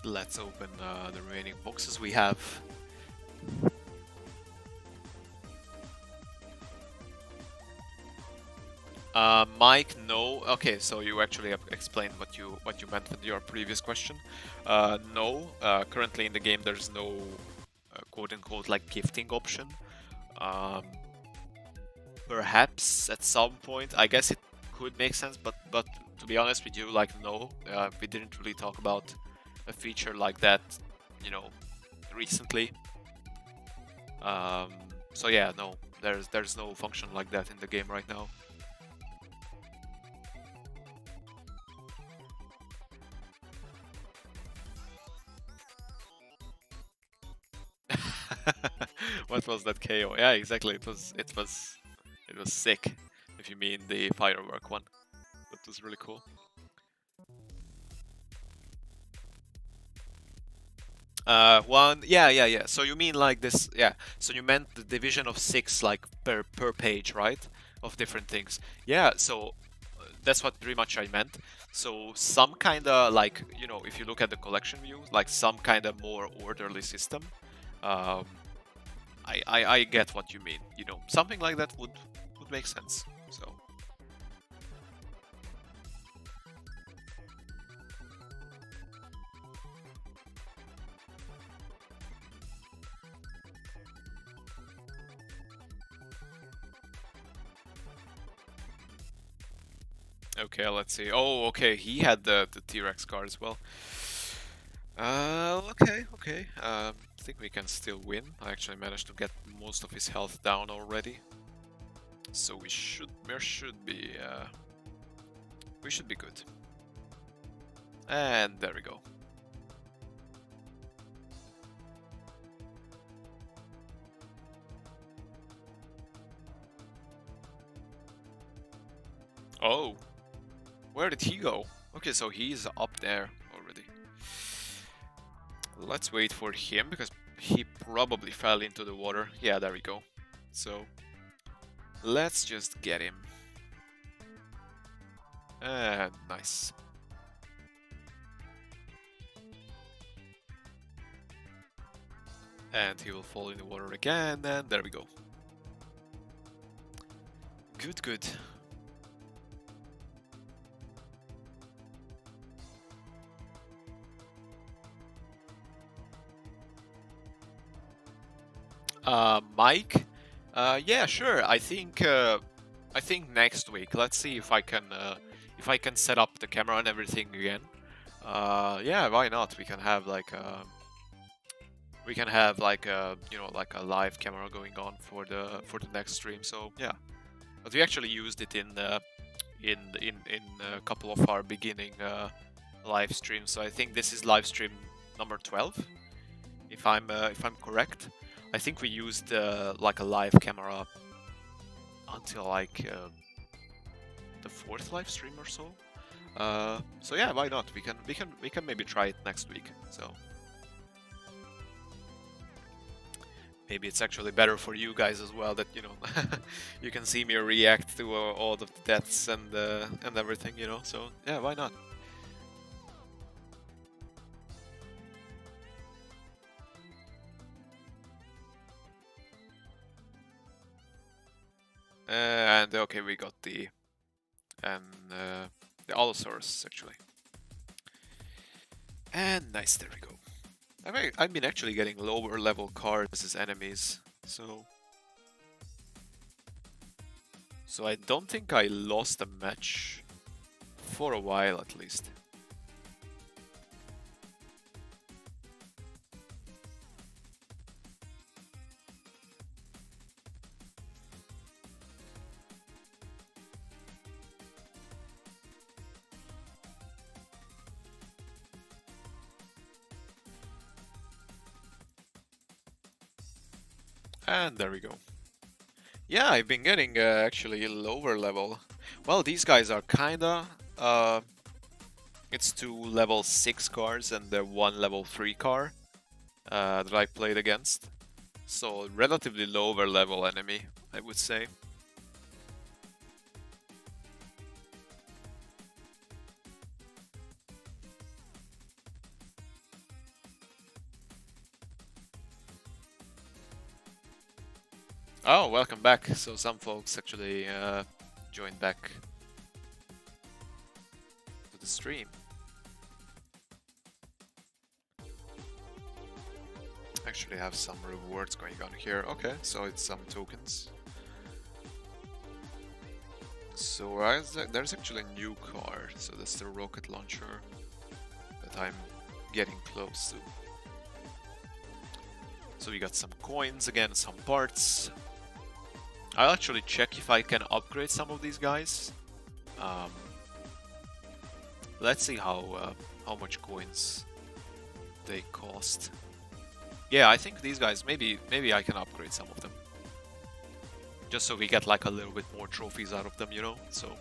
Let's open the remaining boxes we have. Mike, no. Okay, so you actually explained what you meant with your previous question. No, currently in the game there's no quote-unquote like gifting option. Perhaps at some point, I guess it could make sense, but to be honest with you, like, no, we didn't really talk about a feature like that, you know, recently. So yeah, no, there's no function like that in the game right now. What was that KO? Yeah, exactly. It was sick. If you mean the firework one, that was really cool. One, yeah. So you mean like this, yeah. So you meant the division of 6, like per page, right? Of different things. Yeah. So that's what pretty much I meant. So some kind of like, you know, if you look at the collection view, like some kind of more orderly system. Um, I get what you mean. You know, something like that would make sense. So. Okay, let's see. Oh, okay, he had the T-Rex card as well. Okay. I think we can still win. I actually managed to get most of his health down already, so we should be good. And there we go. Oh, where did he go? Okay, so he's up there already. Let's wait for him because he probably fell into the water. Yeah, there we go. So let's just get him. Nice. And he will fall in the water again, and there we go. Good. Mike? Yeah, sure. I think next week. Let's see if I can set up the camera and everything again. Yeah, why not? We can have like you know, like a live camera going on for the next stream. So yeah, but we actually used it in a couple of our beginning live streams. So I think this is live stream number 12, if I'm correct. I think we used like a live camera until like the 4th live stream or so. So yeah, why not? We can maybe try it next week. So maybe it's actually better for you guys as well, that, you know, you can see me react to all of the deaths and everything, you know. So yeah, why not? And okay, we got the Allosaurus actually. And nice, there we go. I've been actually getting lower level cards as enemies, so I don't think I lost a match for a while at least. And there we go. Yeah, I've been getting actually lower level. Well, these guys are kinda... it's 2 level 6 cars and 1 level 3 car that I played against. So, relatively lower level enemy, I would say. Oh, welcome back. So some folks actually joined back to the stream. Actually have some rewards going on here. Okay, so it's some tokens. So there's actually a new car. So that's the rocket launcher that I'm getting close to. So we got some coins again, some parts. I'll actually check if I can upgrade some of these guys. Let's see how much coins they cost. Yeah, I think these guys, maybe I can upgrade some of them. Just so we get like a little bit more trophies out of them, you know, so.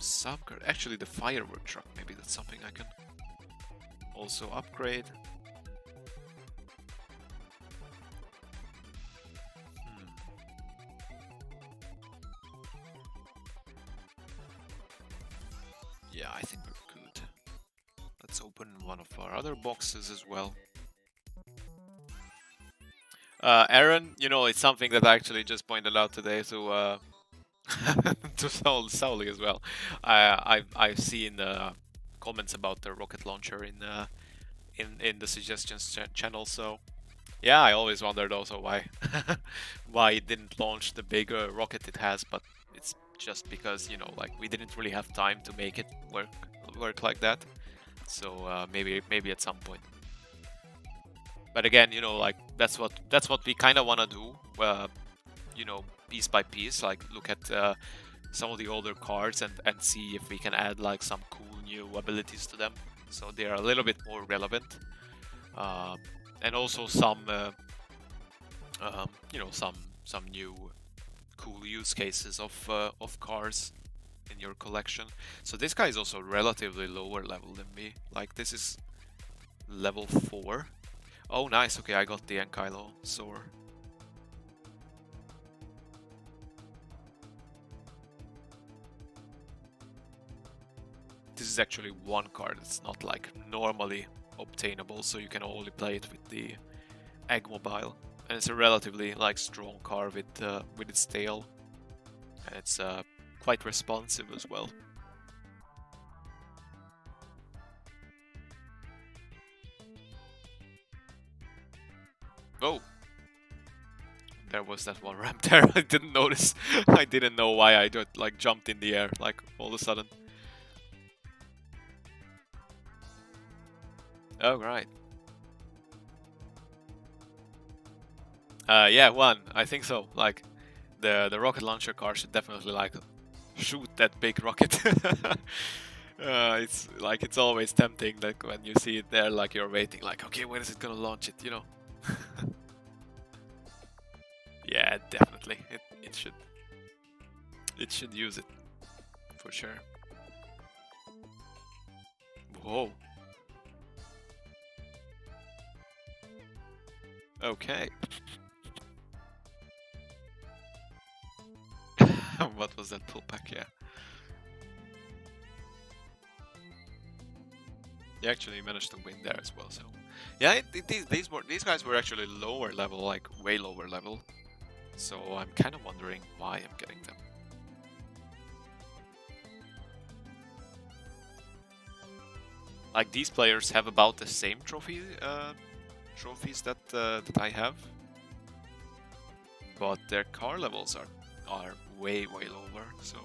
Subcar. Actually, the firework truck. Maybe that's something I can also upgrade. Yeah, I think we're good. Let's open one of our other boxes as well. Aaron, you know, it's something that I actually just pointed out today to to Sauli as well. I've seen comments about the rocket launcher in the suggestions channel. So yeah, I always wondered also why why it didn't launch the big rocket it has, but it's just because, you know, like we didn't really have time to make it work like that. So maybe at some point. But again, you know, like that's what we kind of want to do. You know, piece by piece, like look at some of the older cards and see if we can add like some cool new abilities to them, so they are a little bit more relevant. And also some, you know, some new cool use cases of cars in your collection. So this guy is also relatively lower level than me. Like this is level 4. Oh, nice. Okay, I got the Enkylo sword. This is actually one card. It's not like normally obtainable, so you can only play it with the Egg Mobile. And it's a relatively like strong card with its tail, and it's quite responsive as well. Oh, there was that one ramp there. I didn't notice. I didn't know why I just like jumped in the air like all of a sudden. Oh right. Yeah, one. I think so. Like the rocket launcher car should definitely like shoot that big rocket. It's like it's always tempting. Like when you see it there, like you're waiting. Like, okay, when is it gonna launch it? You know. Yeah, definitely. It should use it for sure. Whoa. Okay. What was that pull pack? Yeah. You actually managed to win there as well. So yeah, these guys were actually lower level, like way lower level. So I'm kind of wondering why I'm getting them. Like these players have about the same trophies that I have, but their car levels are way lower. So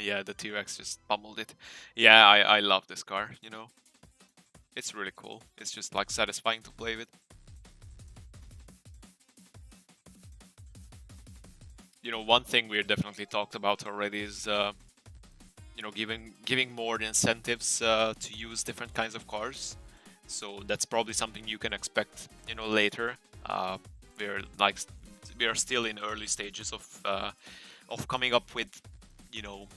yeah, the T-Rex just pummeled it. Yeah, I love this car. You know, it's really cool. It's just like satisfying to play with. You know, one thing we definitely talked about already is, you know, giving more incentives to use different kinds of cars. So that's probably something you can expect, you know, later. We are still in early stages of coming up with, you know,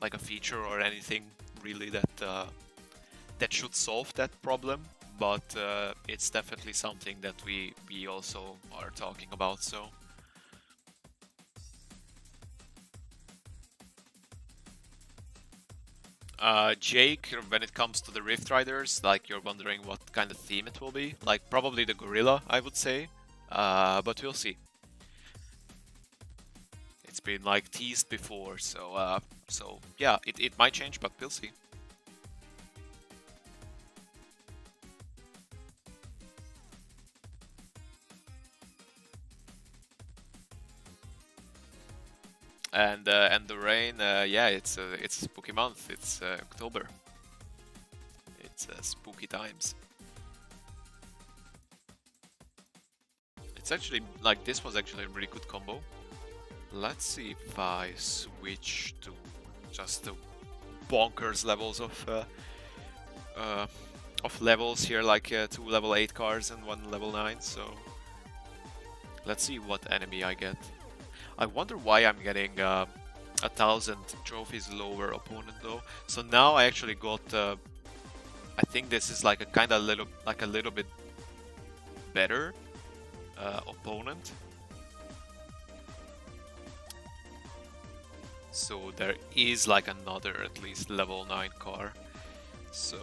like a feature or anything really that should solve that problem. But it's definitely something that we also are talking about. So. Jake, when it comes to the Rift Riders, like you're wondering what kind of theme it will be. Like probably the gorilla, I would say, but we'll see. It's been like teased before, so yeah, it might change, but we'll see. And the rain, yeah, it's spooky month. It's October. It's spooky times. It's actually like this was actually a really good combo. Let's see if I switch to just the bonkers levels of of levels here, like 2 level 8 cars and 1 level 9. So let's see what enemy I get. I wonder why I'm getting 1,000 trophies lower opponent though. So now I actually got. I think this is like a little bit better opponent. So there is like another at least level 9 car. So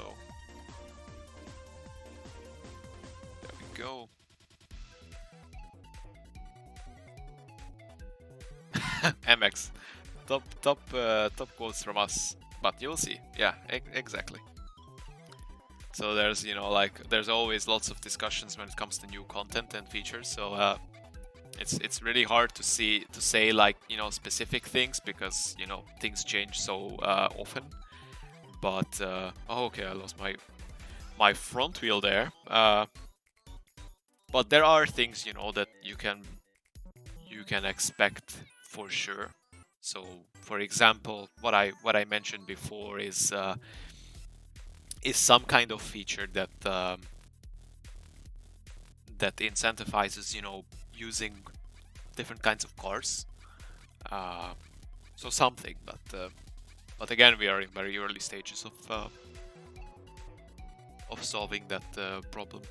there we go. MX, top quotes from us, but you'll see. Yeah, exactly. So there's, you know, like there's always lots of discussions when it comes to new content and features. So it's really hard to say like, you know, specific things because, you know, things change so often. But oh, okay, I lost my front wheel there. But there are things, you know, that you can expect for sure. So, for example, what I mentioned before is some kind of feature that that incentivizes, you know, using different kinds of cars. So something, but again, we are in very early stages of solving that problem.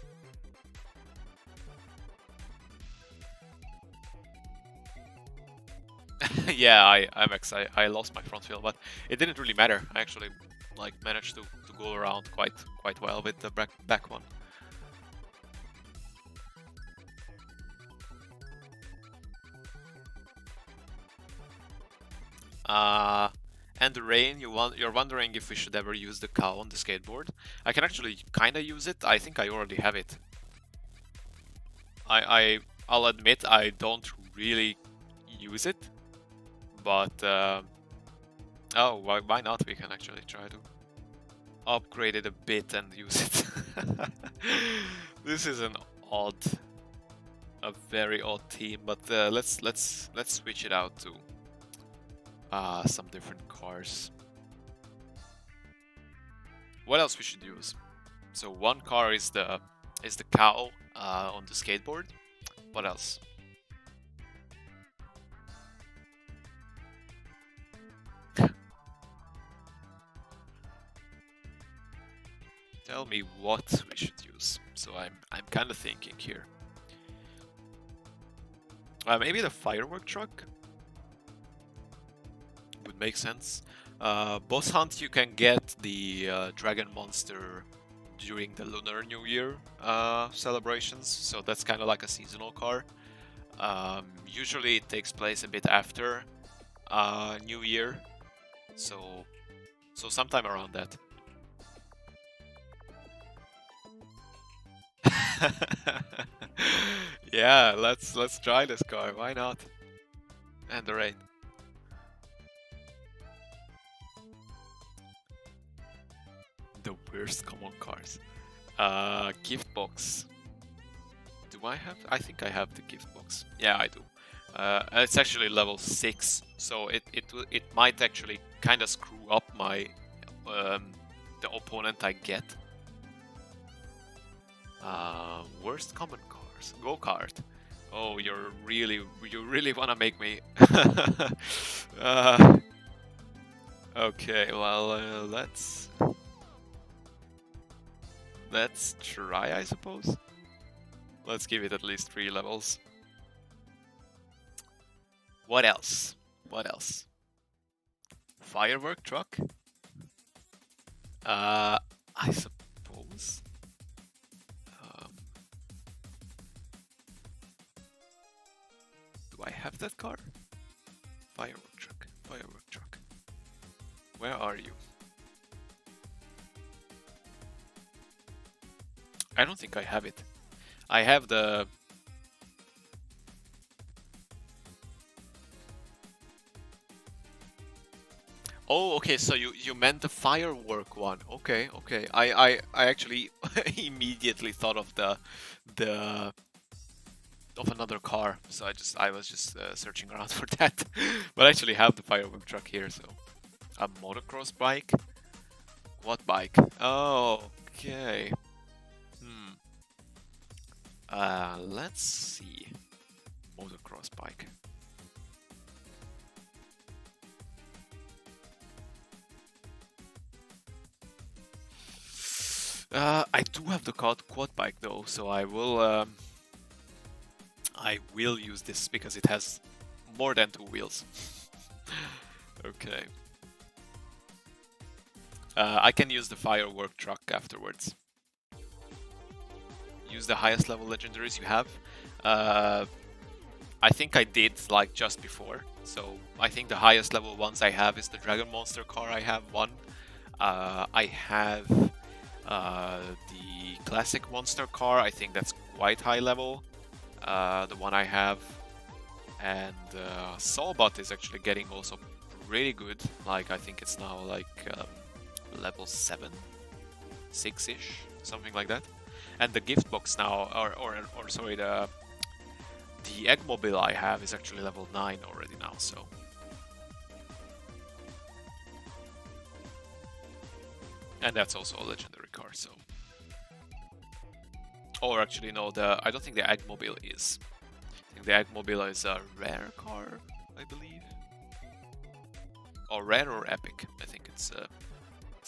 Yeah, I lost my front wheel, but it didn't really matter. I actually like managed to go around quite well with the back one. And the rain, you're wondering if we should ever use the cow on the skateboard. I can actually kind of use it. I think I already have it. I'll admit I don't really use it, but oh, why not? We can actually try to upgrade it a bit and use it. This is a very odd team, but let's switch it out to some different cars. What else we should use? So one car is the cow on the skateboard. What else? Tell me what we should use. So I'm kind of thinking here. Maybe the firework truck would make sense. Boss hunt, you can get the dragon monster during the Lunar New Year celebrations, so that's kind of like a seasonal car. Usually it takes place a bit after New Year, so sometime around that. Yeah, let's try this car. Why not? And the rain. The worst common cars. Gift box. Do I have? I think I have the gift box. Yeah, I do. It's actually level 6, so it might actually kind of screw up my the opponent I get. Worst common cars. Go-kart. Oh, you really wanna make me. Okay, well, let's try, I suppose. Let's give it at least 3 levels. What else? What else? Firework truck? I suppose. Do I have that car? Firework truck. Firework truck. Where are you? I don't think I have it. I have the... Oh, okay, so you meant the firework one. Okay, okay. I actually immediately thought of of another car, so I was just searching around for that. But I actually have the firework truck here, so... A motocross bike? What bike? Oh, Okay. Let's see. Motocross bike. I do have the quad bike though, so I will use this because it has more than 2 wheels. Okay. I can use the firework truck afterwards. Use the highest level legendaries you have. I think I did like just before. So I think the highest level ones I have is the Dragon Monster car. I have one. I have the classic monster car. I think that's quite high level. The one I have. And Soulbot is actually getting also really good. Like I think it's now like level 7, 6-ish, something like that. And the gift box now, or sorry, the Eggmobile I have is actually level 9 already now. So. And that's also a legendary car, so. Or actually, no, I don't think the Eggmobile is. I think the Eggmobile is a rare car, I believe. Or rare or epic. I think it's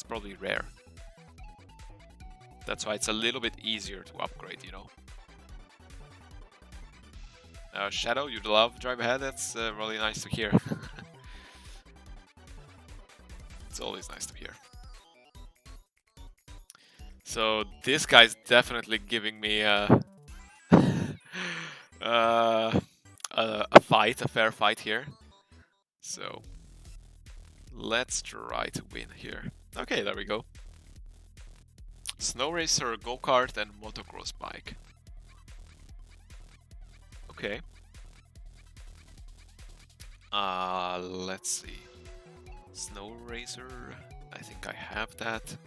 probably rare. That's why it's a little bit easier to upgrade, you know. Shadow, you'd love Drive Ahead. That's really nice to hear. It's always nice to hear. So this guy's definitely giving me a fight, a fair fight here. So let's try to win here. Okay, there we go. Snow racer, go-kart, and motocross bike. Okay. Let's see. Snow racer. I think I have that.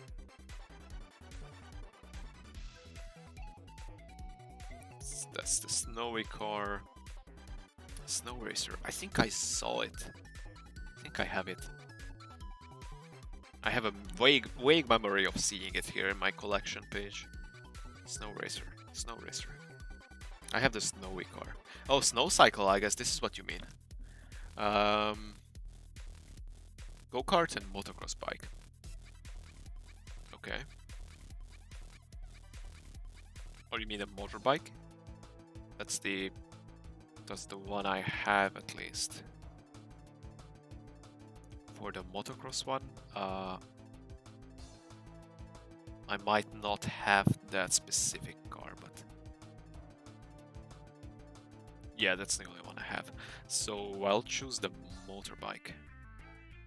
That's the snowy car. Snow racer. I think I saw it. I think I have it. I have a vague memory of seeing it here in my collection page. Snow racer. Snow racer. I have the snowy car. Oh, snow cycle. I guess this is what you mean. Go-kart and motocross bike. Okay. Or you mean a motorbike? That's the one I have at least. For the motocross one, I might not have that specific car, but yeah, that's the only one I have. So I'll choose the motorbike.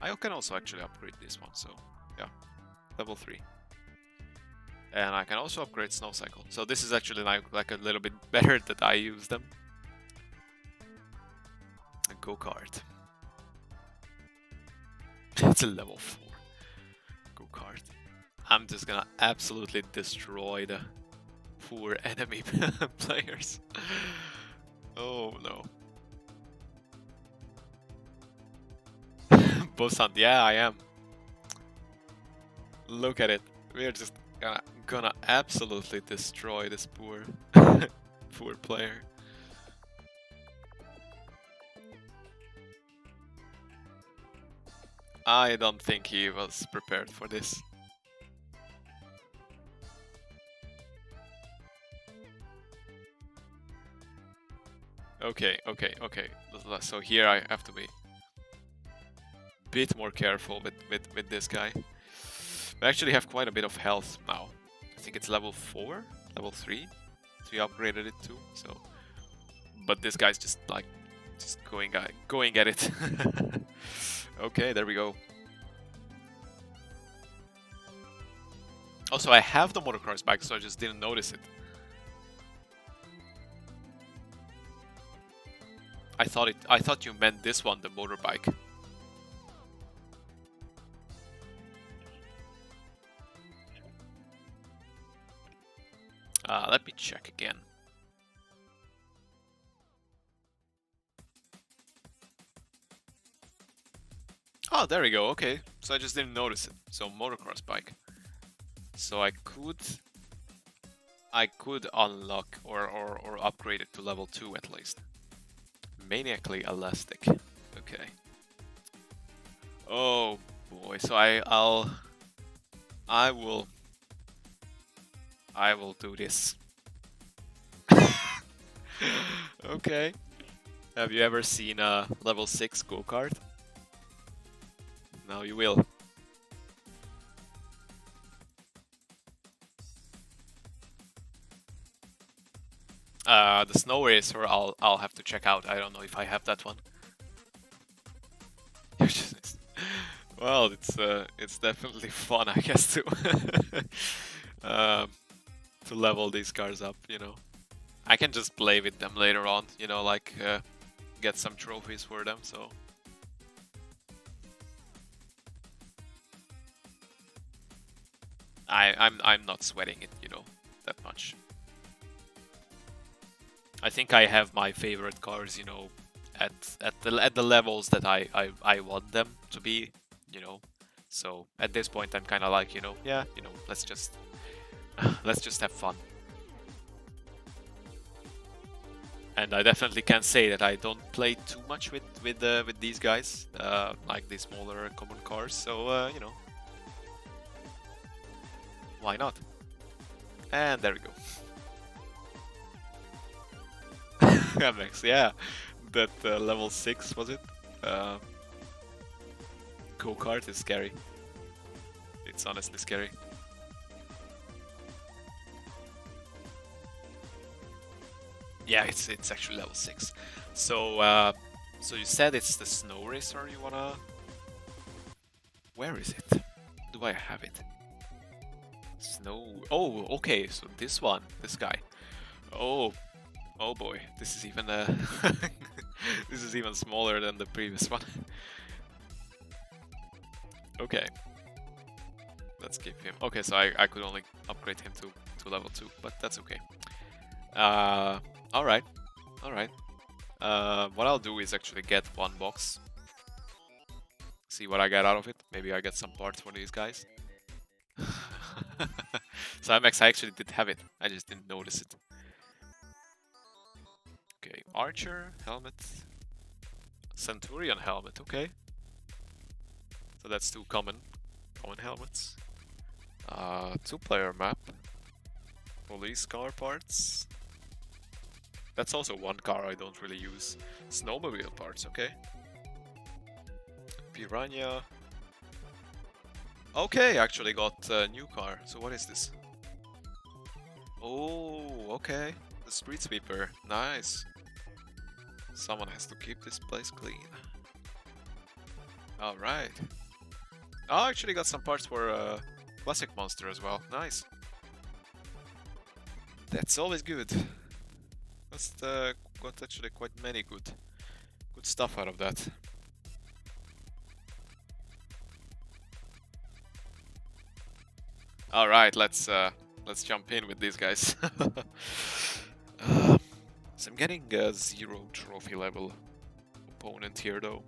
I can also actually upgrade this one, so yeah, level 3. And I can also upgrade Snow Cycle. So this is actually like a little bit better that I use them. A go-kart. It's a level 4 go-kart. I'm just gonna absolutely destroy the poor enemy players. Oh no. Bosan, yeah, I am. Look at it. We're just gonna absolutely destroy this poor poor player. I don't think he was prepared for this. Okay. So here I have to be a bit more careful with this guy. We actually have quite a bit of health now. I think it's level 4, level 3. So we upgraded it too. So, but this guy's just like going at it. Okay, there we go. Also, I have the motocross bike, so I just didn't notice it. I thought you meant this one, the motorbike. Let me check again. Oh, there we go. Okay, so I just didn't notice it. So motocross bike. So I could unlock or upgrade it to level 2 at least. Maniacally elastic. Okay. Oh boy. So I will do this. Okay. Have you ever seen a level 6 go-kart? Now you will. The snow racer, I'll have to check out. I don't know if I have that one. Well, it's definitely fun, I guess, to level these cars up. You know, I can just play with them later on. You know, like get some trophies for them. So. I'm not sweating it, you know, that much. I think I have my favorite cars, you know, at the levels that I want them to be, you know. So at this point, I'm kind of like, you know, yeah, you know, let's just have fun. And I definitely can say that I don't play too much with these guys, like the smaller common cars. So you know. Why not? And there we go. MX, yeah. That level 6, was it? Go-kart is scary. It's honestly scary. Yeah, it's actually level 6. So so you said it's the snow racer you wanna... Where is it? Do I have it? Snow... Oh, okay, so this guy. Oh boy, this is even this is even smaller than the previous one. Okay, let's keep him. Okay, so I could only upgrade him to level 2, but that's okay. All right. What I'll do is actually get one box. See what I get out of it. Maybe I get some parts for these guys. So MX, I actually did have it. I just didn't notice it. Okay, Archer, helmet. Centurion helmet, okay. So that's 2 common helmets. 2-player map. Police car parts. That's also one car I don't really use. Snowmobile parts, okay. Piranha. Okay, actually got a new car. So what is this? Oh, okay. The street sweeper. Nice. Someone has to keep this place clean. Alright. Oh, I actually got some parts for Classic Monster as well. Nice. That's always good. Got actually quite many good stuff out of that. All right, let's jump in with these guys. So I'm getting a 0 trophy level opponent here though.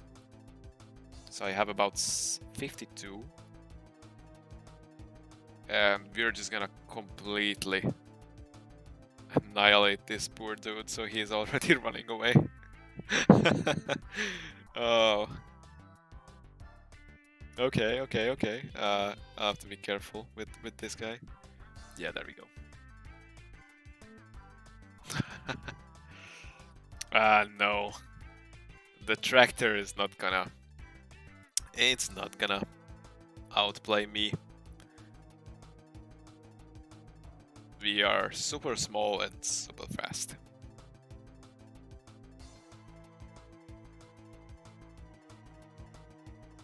So I have about 52. And we're just gonna completely annihilate this poor dude, so he's already running away. Oh. Okay. I have to be careful with this guy. Yeah, there we go. No. The tractor is not gonna... It's not gonna outplay me. We are super small and super fast.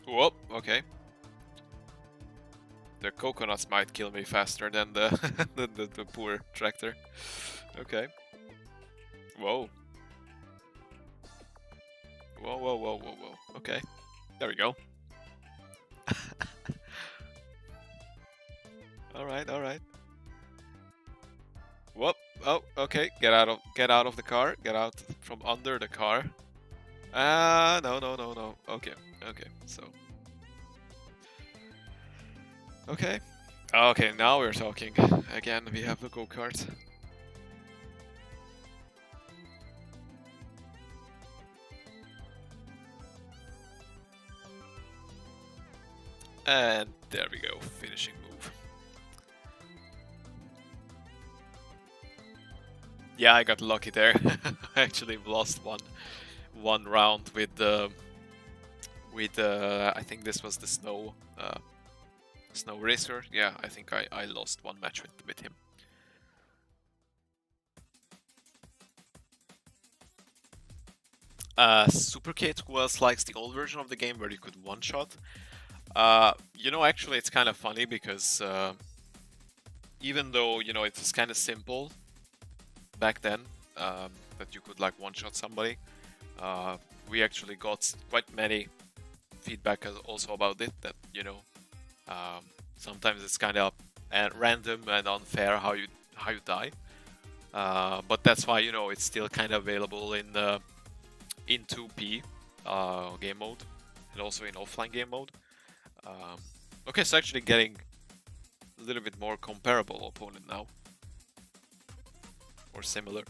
Whoop, okay. The coconuts might kill me faster than the the poor tractor. Okay. Whoa. Whoa. Okay. There we go. Alright. Whoop. Oh, okay. Get out of the car. Get out from under the car. No. Okay. So. Okay. Okay, now we're talking. Again, we have the go-kart. And there we go, finishing move. Yeah, I got lucky there. I actually lost one round with I think this was the snow racer. Yeah, I think I lost one match with him. Super Kate was like the old version of the game where you could one-shot. You know, actually, it's kind of funny because even though, you know, it was kind of simple back then, that you could like one-shot somebody, we actually got quite many feedback also about it, that, you know, sometimes it's kind of random and unfair how you die. But that's why, you know, it's still kind of available in 2P game mode and also in offline game mode. Okay, so actually getting a little bit more comparable opponent now, or similar.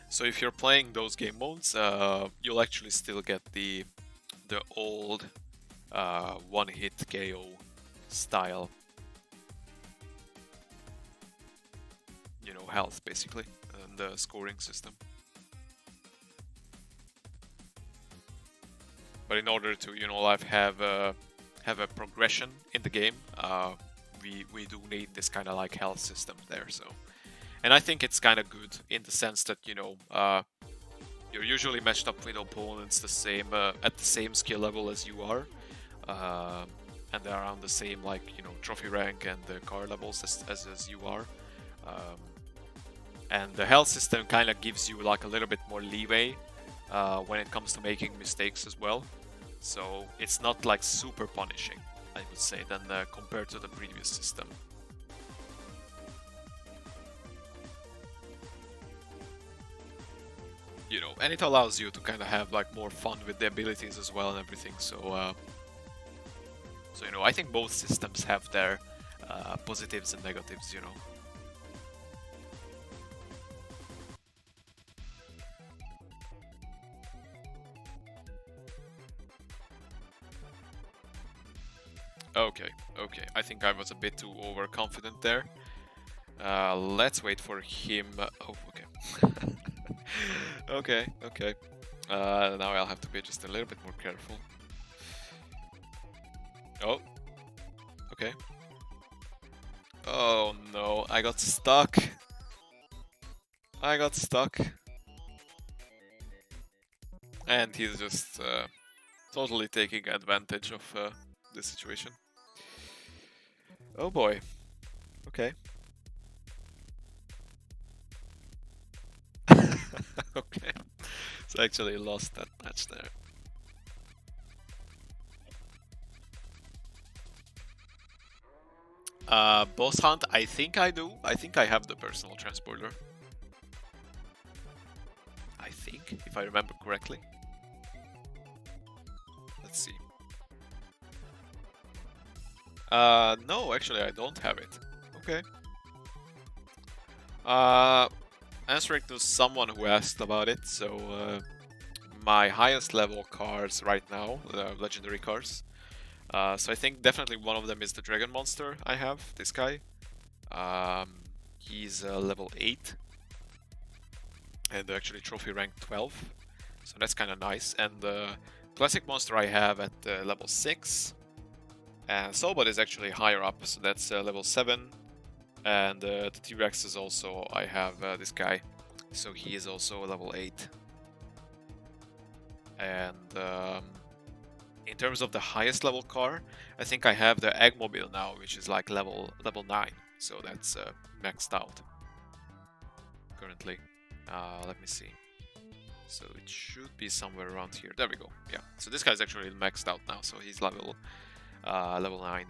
So if you're playing those game modes, you'll actually still get the old one-hit KO style, you know, health basically, and the scoring system. But in order to, you know, have a progression in the game, we do need this kind of like health system there. So, and I think it's kind of good in the sense that, you know, you're usually matched up with opponents the same at the same skill level as you are, and they're around the same, like, you know, trophy rank and the car levels as you are. And the health system kind of gives you like a little bit more leeway when it comes to making mistakes as well. So it's not like super punishing, I would say, than compared to the previous system. You know, and it allows you to kind of have like more fun with the abilities as well and everything. So, so you know, I think both systems have their positives and negatives. You know. Okay, okay. I think I was a bit too overconfident there. Let's wait for him. Oh, okay. Okay, okay. Now I'll have to be just a little bit more careful. Oh, okay. Oh no, I got stuck. I got stuck. And he's just totally taking advantage of the situation. Oh boy. Okay. Okay. So I actually lost that match there. Boss hunt, I think I do. I think I have the personal transporter. I think, if I remember correctly. Let's see. No, actually I don't have it. Okay. Answering to someone who asked about it, so my highest level cars right now, legendary cars. So I think definitely one of them is the Dragon Monster I have, this guy. He's level 8. And actually trophy rank 12. So that's kind of nice. And the classic monster I have at level 6. And Sobot is actually higher up, so that's level 7. And the T-Rex is also, I have this guy. So he is also level 8. And in terms of the highest level car, I think I have the Eggmobile now, which is like level 9. So that's maxed out currently. Let me see. So it should be somewhere around here. There we go. Yeah. So this guy's actually maxed out now. So he's level 9.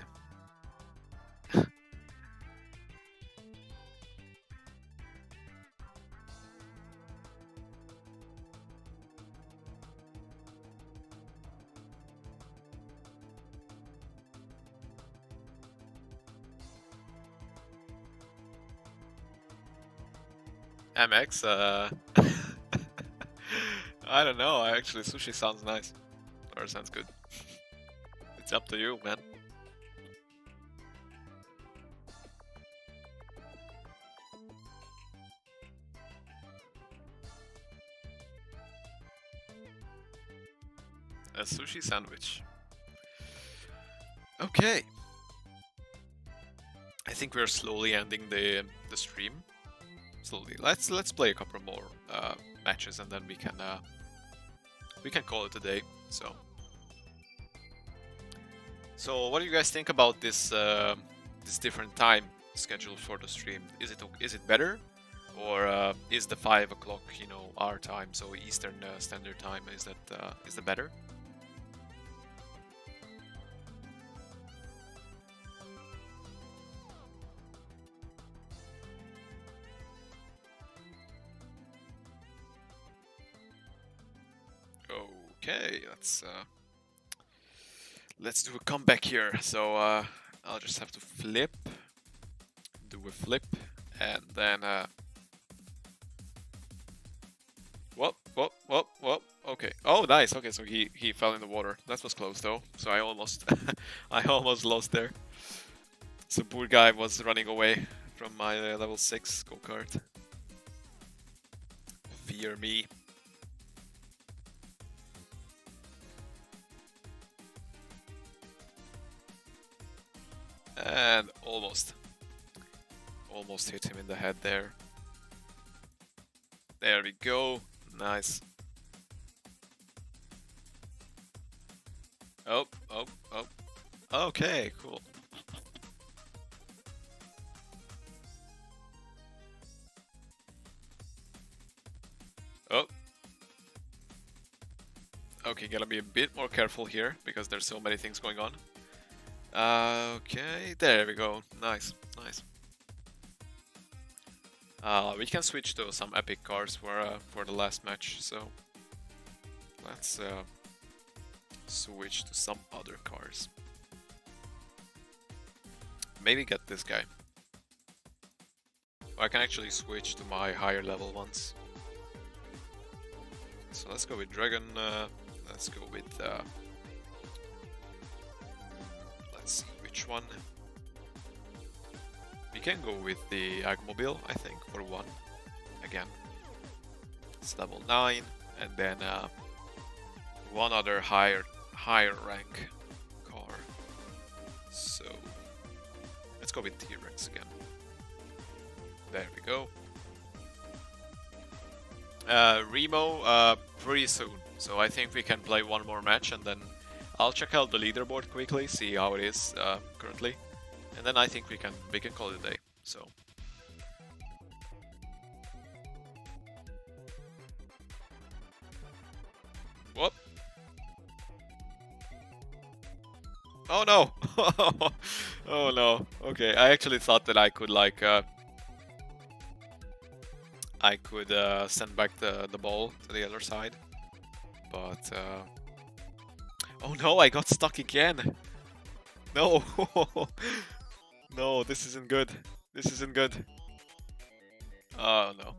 MX, I don't know, actually sushi sounds nice. Or sounds good. It's up to you, man. A sushi sandwich. Okay. I think we're slowly ending the stream. Slowly. Let's play a couple more matches and then we can call it a day. So what do you guys think about this this different time schedule for the stream? Is it better, or is the 5 o'clock, you know, our time, so Eastern Standard Time, is that better? Okay, let's do a comeback here. So I'll just have to do a flip, and then whoop. Okay. Oh, nice. Okay, so he fell in the water. That was close though. So I almost I almost lost there. So poor guy was running away from my level 6 go-kart. Fear me. And almost hit him in the head there. There we go. Nice. Oh. Okay, cool. Oh. Okay, gotta be a bit more careful here because there's so many things going on. Okay, there we go. Nice. We can switch to some epic cars for the last match, so let's switch to some other cars. Maybe get this guy. I can actually switch to my higher level ones. So let's go with Dragon. Let's go with let's see which one. We can go with the Agmobile, I think, for one. Again, it's level 9, and then one other higher rank car. So let's go with T-Rex again. There we go. Remo, pretty soon. So I think we can play one more match, and then I'll check out the leaderboard quickly, see how it is currently, and then I think we can call it a day. So whoop! Oh no! Oh no! Okay, I actually thought that I could like send back the ball to the other side, but oh no, I got stuck again. No. No, this isn't good. This isn't good. Oh no.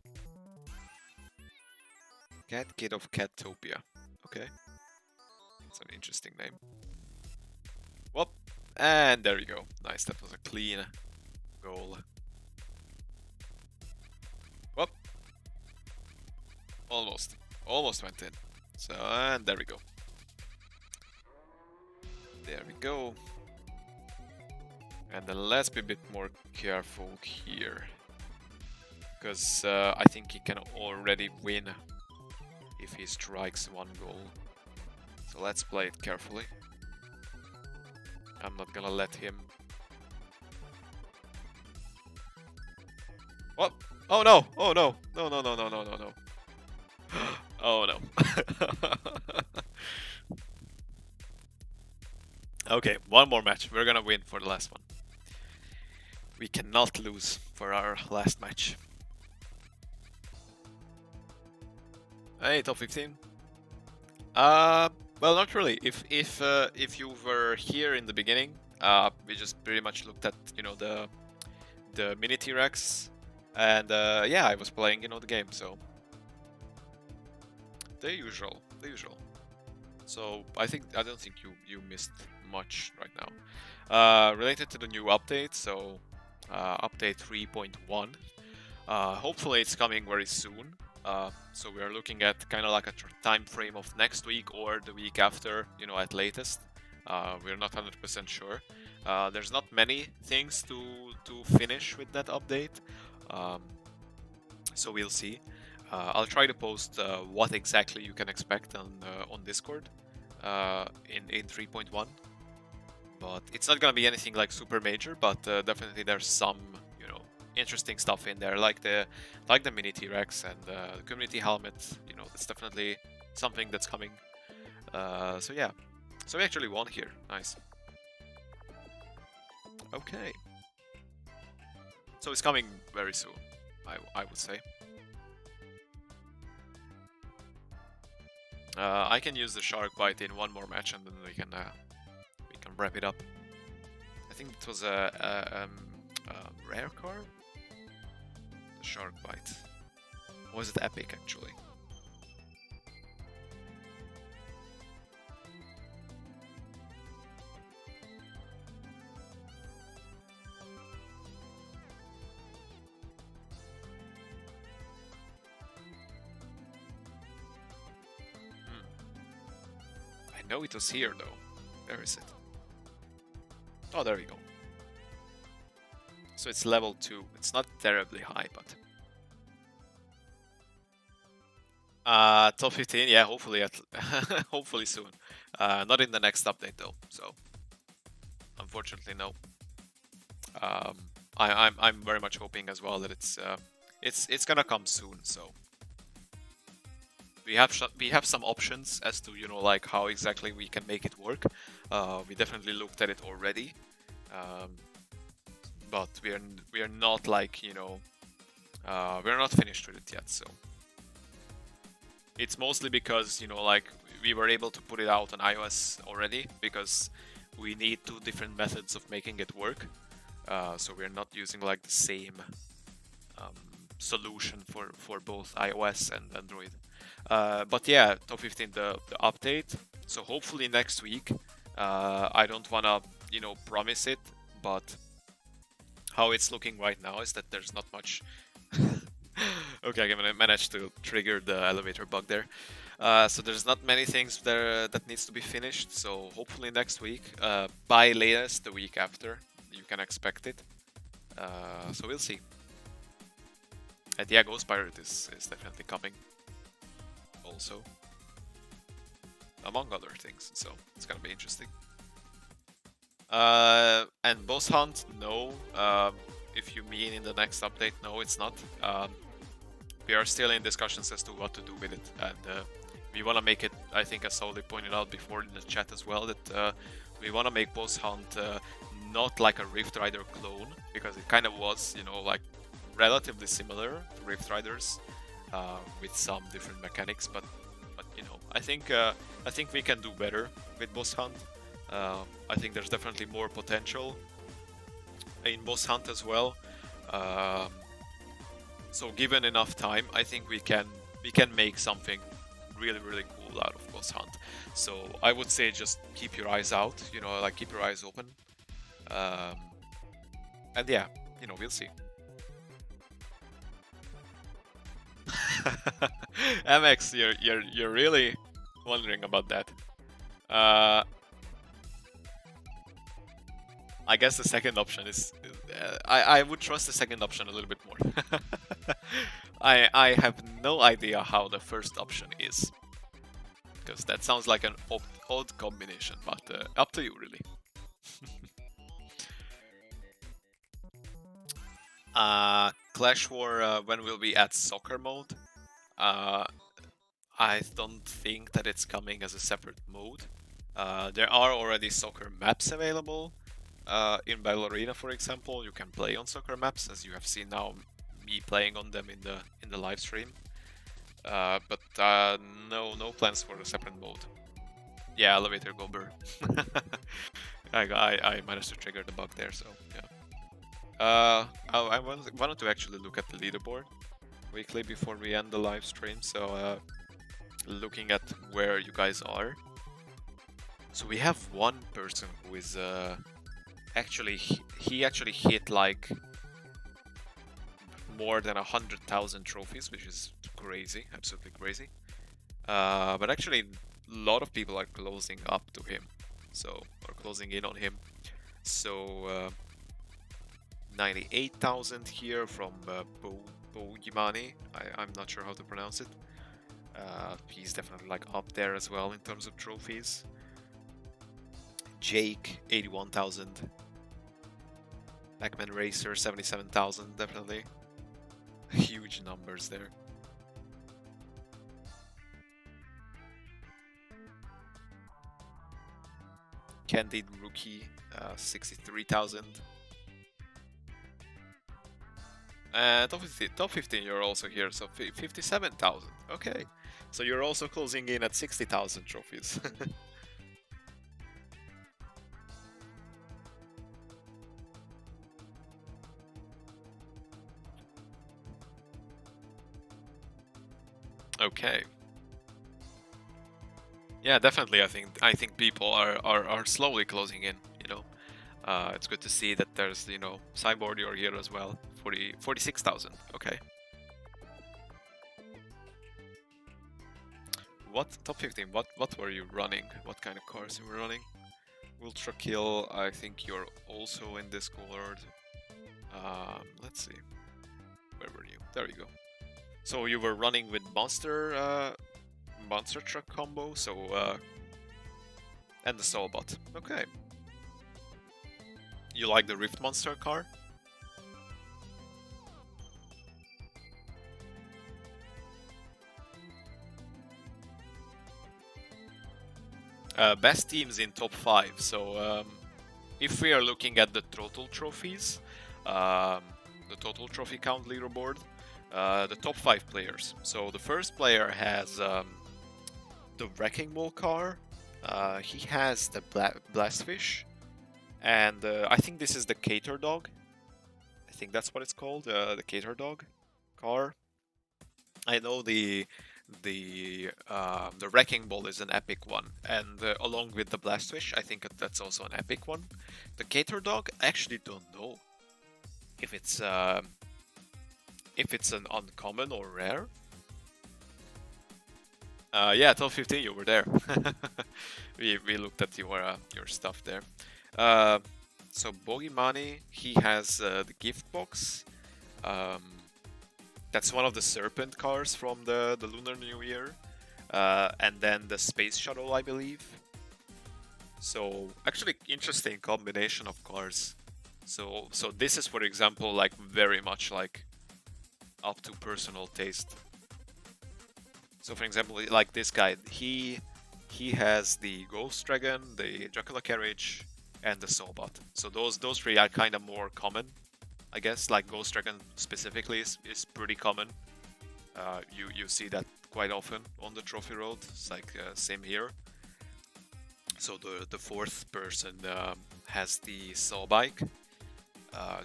Cat Kid of Catopia. Okay. That's an interesting name. Whoop! And there you go. Nice, that was a clean goal. Whoop! Almost went in. So, and there we go. There we go. And then let's be a bit more careful here. Because I think he can already win if he strikes one goal. So let's play it carefully. I'm not gonna let him... What? Oh no! Oh no! No. Oh no. Okay, one more match. We're gonna win for the last one. We cannot lose for our last match. Hey, top 15. Well, not really. If you were here in the beginning, we just pretty much looked at, you know, the mini T-Rex And yeah, I was playing, you know, the game, so the usual. So I don't think you missed much right now. Related to the new update, so update 3.1. Hopefully it's coming very soon. So we are looking at kind of like a time frame of next week or the week after, you know, at latest. We're not 100% sure. There's not many things to finish with that update, um, so we'll see. I'll try to post what exactly you can expect on Discord in 3.1, but it's not gonna be anything like super major. But definitely there's some, you know, interesting stuff in there, like the mini T-Rex and the community helmet. You know, that's definitely something that's coming. So yeah, so we actually won here. Nice. Okay. So it's coming very soon, I would say. I can use the shark bite in one more match, and then we can wrap it up. I think it was a rare card. The shark bite. Or was it epic actually? I know it was here though. Where is it? Oh, there we go. So it's level 2. It's not terribly high, but top 15. Yeah, hopefully hopefully soon. Not in the next update though. So unfortunately, no. I'm very much hoping as well that it's gonna come soon. So we have some options as to, you know, like how exactly we can make it work. We definitely looked at it already, but we are not like, you know, we're not finished with it yet. So it's mostly because, you know, like we were able to put it out on iOS already because we need 2 different methods of making it work. So we're not using like the same solution for both iOS and Android. But yeah, top 15, the update. So hopefully next week. I don't wanna, you know, promise it, but how it's looking right now is that there's not much. Okay, I managed to trigger the elevator bug there. So there's not many things there that needs to be finished. So hopefully next week, by latest the week after, you can expect it. So we'll see. And yeah, Ghost Pirate is definitely coming. Also, among other things. So it's gonna be interesting. And boss hunt, no. If you mean in the next update, no, it's not. We are still in discussions as to what to do with it, and we want to make it, I think as Sauli pointed out before in the chat as well, that we want to make boss hunt not like a Rift Rider clone, because it kind of was, you know, like relatively similar to Rift Riders with some different mechanics, but you know, I think we can do better with boss hunt. I think there's definitely more potential in boss hunt as well. So given enough time, I think we can make something really cool out of boss hunt. So I would say just keep your eyes out, you know, like keep your eyes open. And yeah, you know, we'll see. MX, you're really wondering about that. I guess the second option is I would trust the second option a little bit more. I have no idea how the first option is, because that sounds like an odd combination, but up to you really. Clash War, when will we add soccer mode? I don't think that it's coming as a separate mode. There are already soccer maps available. In Battle Arena, for example, you can play on soccer maps, as you have seen now me playing on them in the live stream. But no plans for a separate mode. Yeah, elevator gobber. I managed to trigger the bug there, so yeah. I wanted to actually look at the leaderboard weekly before we end the live stream. So looking at where you guys are. So we have one person who is actually he actually hit like more than 100,000 trophies, which is crazy, absolutely crazy. But actually, a lot of people are closing up to him, or closing in on him. So 98,000 here from Bogimani. I'm not sure how to pronounce it. He's definitely like up there as well in terms of trophies. Jake, 81,000. Pac-Man Racer, 77,000, definitely. Huge numbers there. Candid Rookie, 63,000. And top 15, you're also here, so 57,000. Okay, so you're also closing in at 60,000 trophies. Okay. Yeah, definitely. I think people are slowly closing in. You know, it's good to see that there's Cyborg, you're here as well. 46,000. Okay. What top 15? What were you running? What kind of cars you were running? Ultra Kill. I think you're also in Discord. Let's see. Where were you? There you go. So you were running with monster truck combo. And the Soulbot. Okay. You like the Rift Monster car? Best teams in top 5. So if we are looking at the total trophies, the total trophy count leaderboard, the top 5 players. So the first player has the Wrecking Ball car. He has the Blastfish, and I think this is the Cater Dog. I think that's what it's called, the Cater Dog car. I know the Wrecking Ball is an epic one, and along with the Blastfish, I think that's also an epic one. The Cater Dog, I actually don't know if it's an uncommon or rare. Yeah, top 15, you were there. we looked at your stuff there. So Bogimani, he has the gift box. That's one of the Serpent cars from the Lunar New Year. And then the Space Shuttle, I believe. So actually interesting combination of cars. So this is, for example, like very much like up to personal taste. So for example, like this guy, he has the Ghost Dragon, the Dracula Carriage, and the Soulbot. So those three are kind of more common, I guess. Like Ghost Dragon specifically is pretty common. You see that quite often on the trophy road. It's like same here. So the fourth person has the Soul Bike,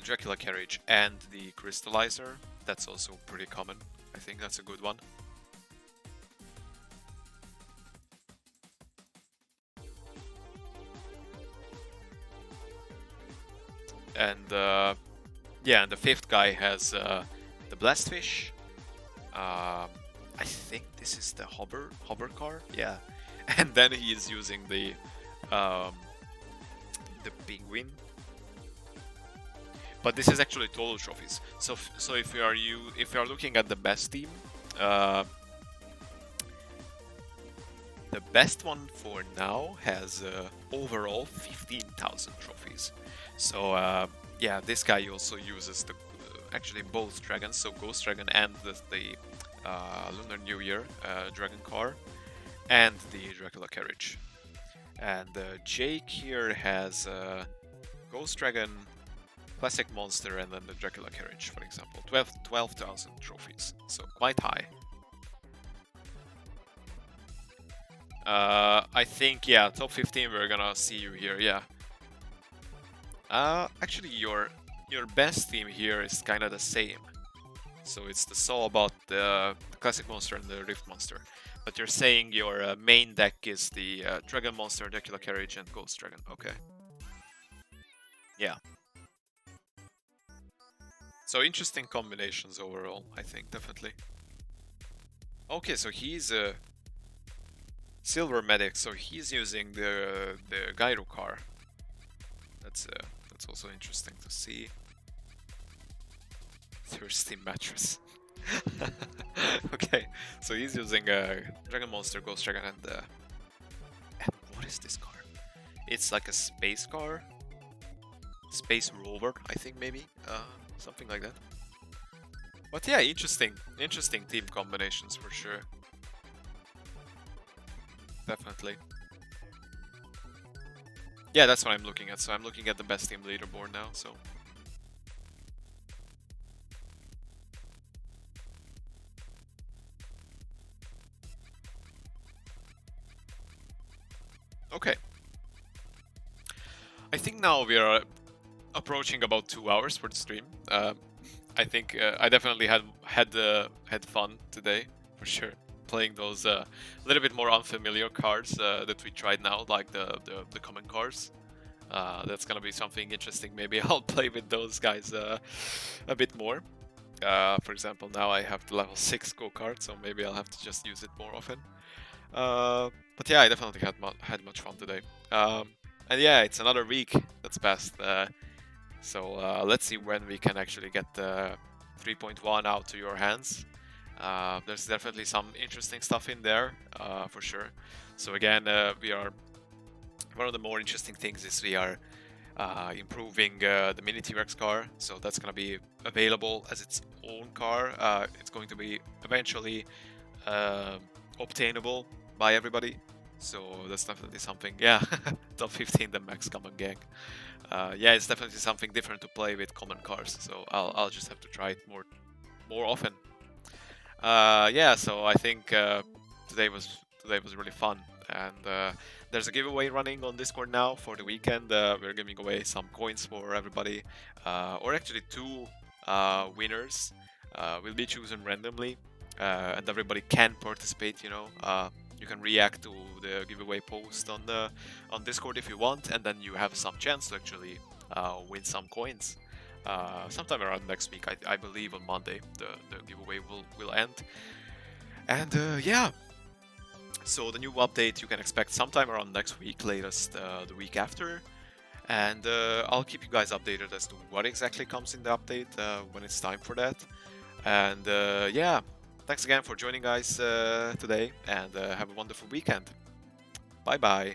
Dracula Carriage, and the Crystallizer. That's also pretty common. I think that's a good one. And yeah, and the fifth guy has the Blastfish. I think this is the hover car. Yeah, and then he is using the Penguin. But this is actually total trophies. So if you are looking at the best team, the best one for now has overall 15,000 trophies. So yeah, this guy also uses the actually both dragons, so Ghost Dragon and the Lunar New Year dragon car, and the Dracula Carriage. And Jake here has Ghost Dragon, Classic Monster, and then the Dracula Carriage, for example. 12,000 trophies, so quite high. I think, yeah, top 15 we're gonna see you here, yeah. Actually, you're your best team here is kind of the same. So it's the Saw about the Classic Monster and the Rift Monster. But you're saying your main deck is the Dragon Monster, Dracula Carriage, and Ghost Dragon. Okay. Yeah. So interesting combinations overall, I think, definitely. Okay, so he's a Silver Medic, so he's using the Gyro car. That's also interesting to see. Thirsty mattress. Okay, so he's using Dragon Monster, Ghost Dragon, and what is this car? It's like a space car, space rover, I think maybe, something like that. But yeah, interesting team combinations for sure. Definitely. Yeah, that's what I'm looking at. So I'm looking at the best team leaderboard now. So. Okay. I think now we are approaching about 2 hours for the stream. I think I definitely had fun today for sure, playing those little bit more unfamiliar cards that we tried now, like the common cards. That's gonna be something interesting. Maybe I'll play with those guys a bit more. For example, now I have the level 6 go-kart, so maybe I'll have to just use it more often. But yeah, I definitely had much fun today. And yeah, it's another week that's passed. So let's see when we can actually get the 3.1 out to your hands. There's definitely some interesting stuff in there, for sure. So again, we are one of the more interesting things is we are improving the Mini T-Rex car. So that's going to be available as its own car. It's going to be eventually obtainable by everybody. So that's definitely something. Yeah, top 15 the max common gang. Yeah, it's definitely something different to play with common cars. So I'll just have to try it more often. Yeah, so I think today was really fun, and there's a giveaway running on Discord now for the weekend. We're giving away some coins for everybody, or actually 2 winners will be chosen randomly, and everybody can participate. You know, you can react to the giveaway post on Discord if you want, and then you have some chance to actually win some coins. Sometime around next week, I believe on Monday, the giveaway will end. And yeah, so the new update you can expect sometime around next week, latest the week after. And I'll keep you guys updated as to what exactly comes in the update when it's time for that. And yeah, thanks again for joining guys today, and have a wonderful weekend. Bye bye.